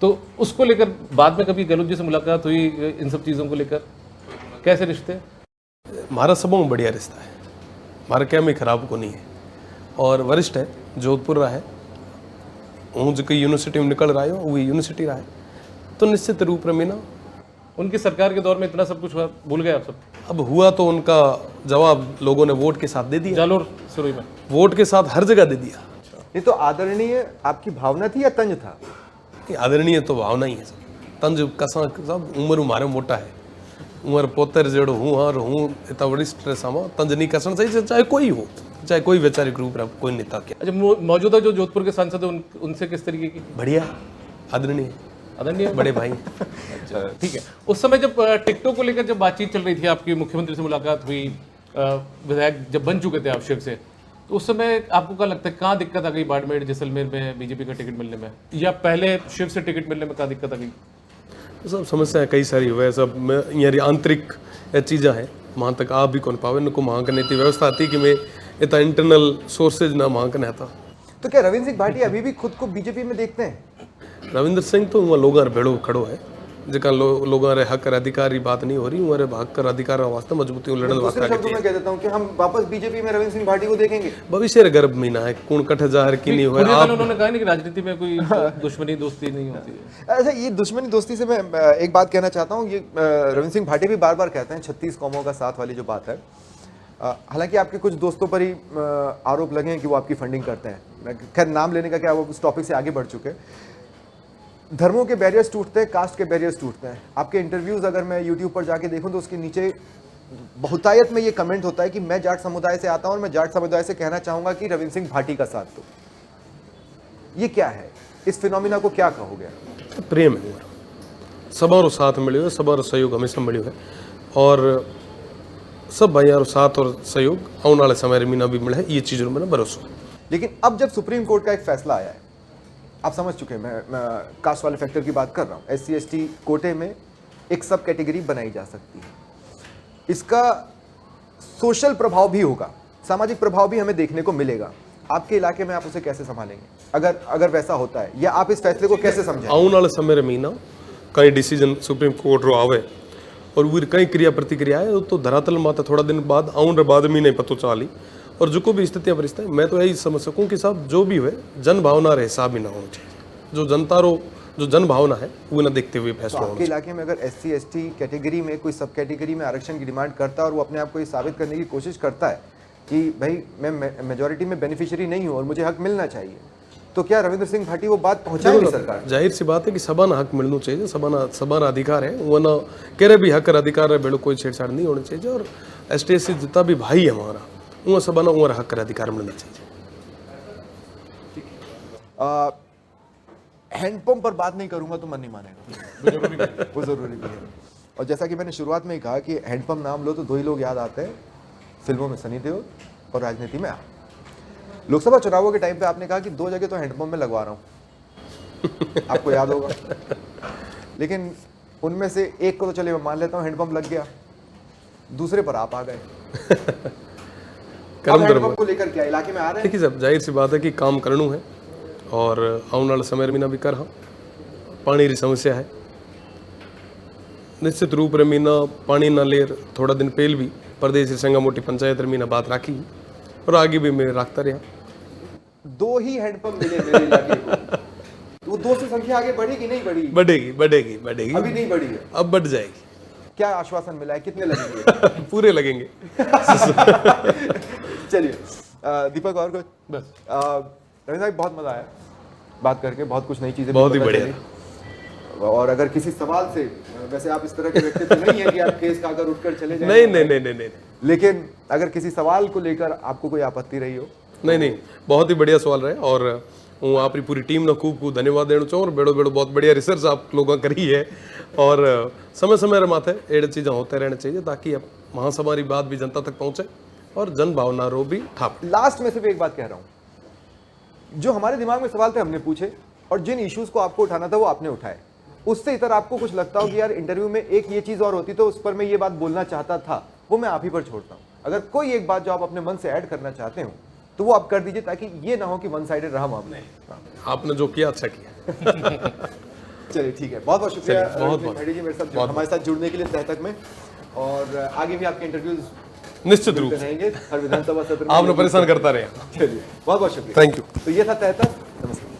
[SPEAKER 3] तो उसको लेकर बाद में कभी गहलोत जी से मुलाकात हुई, इन सब चीज़ों को लेकर कैसे रिश्ते?
[SPEAKER 2] हमारा सबों में बढ़िया रिश्ता है, हमारा क्या में खराब को नहीं है। और वरिष्ठ है, जोधपुर रहा है, हूँ जो यूनिवर्सिटी में निकल रहा है वो यूनिवर्सिटी रहा है, तो निश्चित रूप में मीना
[SPEAKER 3] उनकी सरकार के दौर में इतना सब कुछ हुआ, भूल गए आप सब?
[SPEAKER 2] अब हुआ तो उनका जवाब लोगों ने वोट के साथ दे दिया।
[SPEAKER 3] जालोर सुरई में
[SPEAKER 2] वोट के साथ हर जगह दे दिया।
[SPEAKER 1] ये तो आदरणीय आपकी भावना थी या तंज था?
[SPEAKER 2] ये आदरणीय तो भावना ही है सब, तंज कसा सब उम्र हमारे मोटा है, उम्र पोतर जड़ो हूँ और हूँ इतना वरिष्ठ सामा तंज नहीं कसना चाहिए, चाहे कोई हो, चाहे कोई वैचारिक रूप रहा, कोई नेता क्या।
[SPEAKER 3] अच्छा, मौजूदा जो जोधपुर के सांसद हैं उनसे किस तरीके की?
[SPEAKER 2] बढ़िया, आदरणीय,
[SPEAKER 3] आदरणीय,
[SPEAKER 2] बड़े भाई।
[SPEAKER 3] अच्छा, ठीक है। उस समय जब टिकटों को लेकर जब बातचीत चल रही थी, आपकी मुख्यमंत्री से मुलाकात हुई, विधायक जब बन चुके थे आप शिव से, तो उस समय आपको क्या लगता है कहाँ दिक्कत आ गई बाड़मेर जैसलमेर में बीजेपी का टिकट मिलने में, या पहले शिव से टिकट मिलने में कहाँ दिक्कत आ गई?
[SPEAKER 2] सब समस्याएं कई सारी हुए, सब यानी आंतरिक चीज़ें हैं, वहाँ तक आप भी कौन पावे नको वहाँ का नीति व्यवस्था आती कि मैं इतना इंटरनल सोर्सेज ना वहाँ का नहीं आता।
[SPEAKER 1] तो क्या रविंद्र सिंह भाटी अभी भी खुद को बीजेपी में देखते हैं?
[SPEAKER 2] रविंद्र सिंह तो वहाँ लोग भेड़ो खड़ो है, जगह लोगों रे हक अधिकार की बात नहीं हो रही, वहाँ हक अधिकार वास्ते मजबूती लड़ने
[SPEAKER 1] दूसरे शब्दों में कह देता हूँ कि हम वापस बीजेपी में रविंद्र सिंह भाटी को देखेंगे।
[SPEAKER 2] भविष्य गर्भ महीना है, कौन कठ जाहिर की नहीं हुआ।
[SPEAKER 3] आप उन्होंने कहा नहीं कि राजनीति में कोई दुश्मनी दोस्ती नहीं होती है।
[SPEAKER 1] अच्छा, ये दुश्मनी दोस्ती से मैं एक बात कहना चाहता हूँ, ये रविंद्र सिंह भाटी भी बार बार कहते हैं 36 कौमों का साथ वाली जो बात है, हालांकि आपके कुछ दोस्तों पर ही आरोप लगे हैं कि वो आपकी फंडिंग करते हैं, खैर नाम लेने का क्या, वो उस टॉपिक से आगे बढ़ चुके हैं। धर्मों के बैरियर्स टूटते हैं, कास्ट के बैरियर्स टूटते हैं। आपके इंटरव्यूज अगर मैं यूट्यूब पर जाके देखूं तो उसके नीचे बहुतायत में ये कमेंट होता है कि मैं जाट समुदाय से आता हूं और मैं जाट समुदाय से कहना चाहूंगा कि रविंद्र सिंह भाटी का साथ दो। ये क्या है, इस फिनोमिना को क्या कहोगे?
[SPEAKER 2] तो प्रेम है, सबों साथ मिले, सबों सहयोग हमेशा मिले है, और सब भाइयों साथ और सहयोग आने वाले समय मीना भी मिले है, ये चीज़ों में भरोसा।
[SPEAKER 1] लेकिन अब जब सुप्रीम कोर्ट का एक फैसला आया है, आप समझ चुके हैं, मैं कास्ट वाले फैक्टर की बात कर रहा हूँ, SC/ST कोटे में एक सब कैटेगरी बनाई जा सकती है, इसका सोशल प्रभाव भी होगा, सामाजिक प्रभाव भी हमें देखने को मिलेगा। आपके इलाके में आप उसे कैसे संभालेंगे अगर वैसा होता है, या आप इस फैसले को कैसे समझें?
[SPEAKER 2] आने वाले समय मीना कई डिसीजन सुप्रीम कोर्ट रो आवे और वो कई क्रिया प्रतिक्रिया है, तो धरातल माता थोड़ा दिन बाद आउन बाद में नहीं पता चली, और जो को भी स्थितियाँ परिस्थिति, मैं तो यही समझ सकूं कि साहब जो भी हुए जन भावना रे हिसाब ही ना होना चाहिए, जो जनता रो जो जन भावना है वो ना देखते हुए फैसला होना चाहिए।
[SPEAKER 1] आपके इलाके में अगर SC/ST कैटेगरी में कोई सब कैटेगरी में आरक्षण की डिमांड करता है और वो अपने आप को ये साबित करने की कोशिश करता है कि भाई मैं मेजोरिटी में बेनिफिशियरी नहीं हूँ और मुझे हक मिलना चाहिए, तो क्या रविंद्र सिंह भाटी वो बात पहुंचाएगी सरकार?
[SPEAKER 2] जाहिर सी बात है कि सबा हक मिलना चाहिए, सबा अधिकार है, वो ना कह रहे भी हक अधिकार है, बेड़ो कोई छेड़छाड़ नहीं होनी चाहिए, और ST/ST जितना भी भाई है हमारा वो सबा ना उम्र हक अधिकार मिलना चाहिए।
[SPEAKER 1] हैंडपंप पर बात नहीं करूंगा तो मन नहीं मानेगा, वो जरूरी भी है। और जैसा कि मैंने शुरुआत में ही कहा कि हैंडपंप नाम लो तो दो ही लोग याद आते हैं, फिल्मों में सनी देओल और राजनीति में आप। लोकसभा चुनावों के टाइम पे आपने कहा कि 2 जगह तो हैंडपंप में लगवा रहा हूं, आपको याद होगा, लेकिन उनमें से एक को तो चलिए मैं मान लेता हूं हैंडपंप लग गया, दूसरे पर आप आ गए। हैंडपंप को लेकर क्या इलाके में आ रहे हैं?
[SPEAKER 2] देखिए साहब, जाहिर सी बात है कि काम करनू है, और आने वाले समय में भी कर, हाँ पानी की समस्या है, निश्चित रूप से मीना पानी ना ले, थोड़ा दिन पहले भी प्रदेश संगा मोटी पंचायत मीना बात राखी और आगे भी मैं रखता रहा।
[SPEAKER 1] 2 ही हैंडपंप मिले मेरे इलाके को, वो 2 से संख्या आगे बढ़ेगी नहीं बढ़ी?
[SPEAKER 2] बढ़ेगी,
[SPEAKER 1] अभी नहीं बढ़ी है,
[SPEAKER 2] अब बढ़ जाएगी।
[SPEAKER 1] क्या आश्वासन मिला है, कितने लगेंगे?
[SPEAKER 2] पूरे लगेंगे।
[SPEAKER 1] चलिए दीपक और कुछ
[SPEAKER 3] बस
[SPEAKER 1] रविंद्र साहब, बहुत मजा आया बात करके, बहुत कुछ नई चीजें
[SPEAKER 2] बहुत ही बढ़िया।
[SPEAKER 1] और अगर किसी सवाल से, वैसे आप इस तरह के व्यक्ति तो नहीं है कि आप केस का अगर उठकर चले जाएं,
[SPEAKER 2] नहीं,
[SPEAKER 1] लेकिन अगर किसी सवाल को लेकर आपको कोई आपत्ति रही हो?
[SPEAKER 2] नहीं, बहुत ही बढ़िया सवाल रहे, और हूँ आपकी पूरी टीम ने खूब धन्यवाद देना चाहूँ, और बेड़ो बहुत बढ़िया रिसर्च आप लोगों करी है, और समय समय माथे एड़ चीज़ें होते रहने चाहिए ताकि अब महासभा की बात भी जनता तक पहुँचे और जन भावना रो भी ठाप।
[SPEAKER 1] लास्ट में सिर्फ एक बात कह रहा हूँ, जो हमारे दिमाग में सवाल थे हमने पूछे, और जिन इश्यूज को आपको उठाना था वो आपने उठाए। उससे इतर आपको कुछ लगता हो कि यार इंटरव्यू में एक ये चीज और होती तो उस पर मैं ये बात बोलना चाहता था, वो मैं आप ही पर छोड़ता हूं। अगर कोई एक बात जो आप अपने मन से ऐड करना चाहते हो तो वो आप कर दीजिए, ताकि ये ना हो कि वन साइडेड रहा मामला।
[SPEAKER 2] आपने जो किया अच्छा किया।
[SPEAKER 1] चलिए ठीक है, बहुत बहुत शुक्रिया
[SPEAKER 2] चलिए, बहुत बहुत।
[SPEAKER 1] मेहदी जी मेरे साथ
[SPEAKER 2] बहुत
[SPEAKER 1] हमारे साथ जुड़ने के लिए तह तक में, और आगे भी आपके इंटरव्यूज
[SPEAKER 2] निश्चित रूप से
[SPEAKER 1] रहेंगे हर विधानसभा सत्र में।
[SPEAKER 2] आपने परेशान करता रहे।
[SPEAKER 1] चलिए बहुत बहुत शुक्रिया,
[SPEAKER 2] थैंक यू।
[SPEAKER 1] तो ये था तह तक। नमस्कार।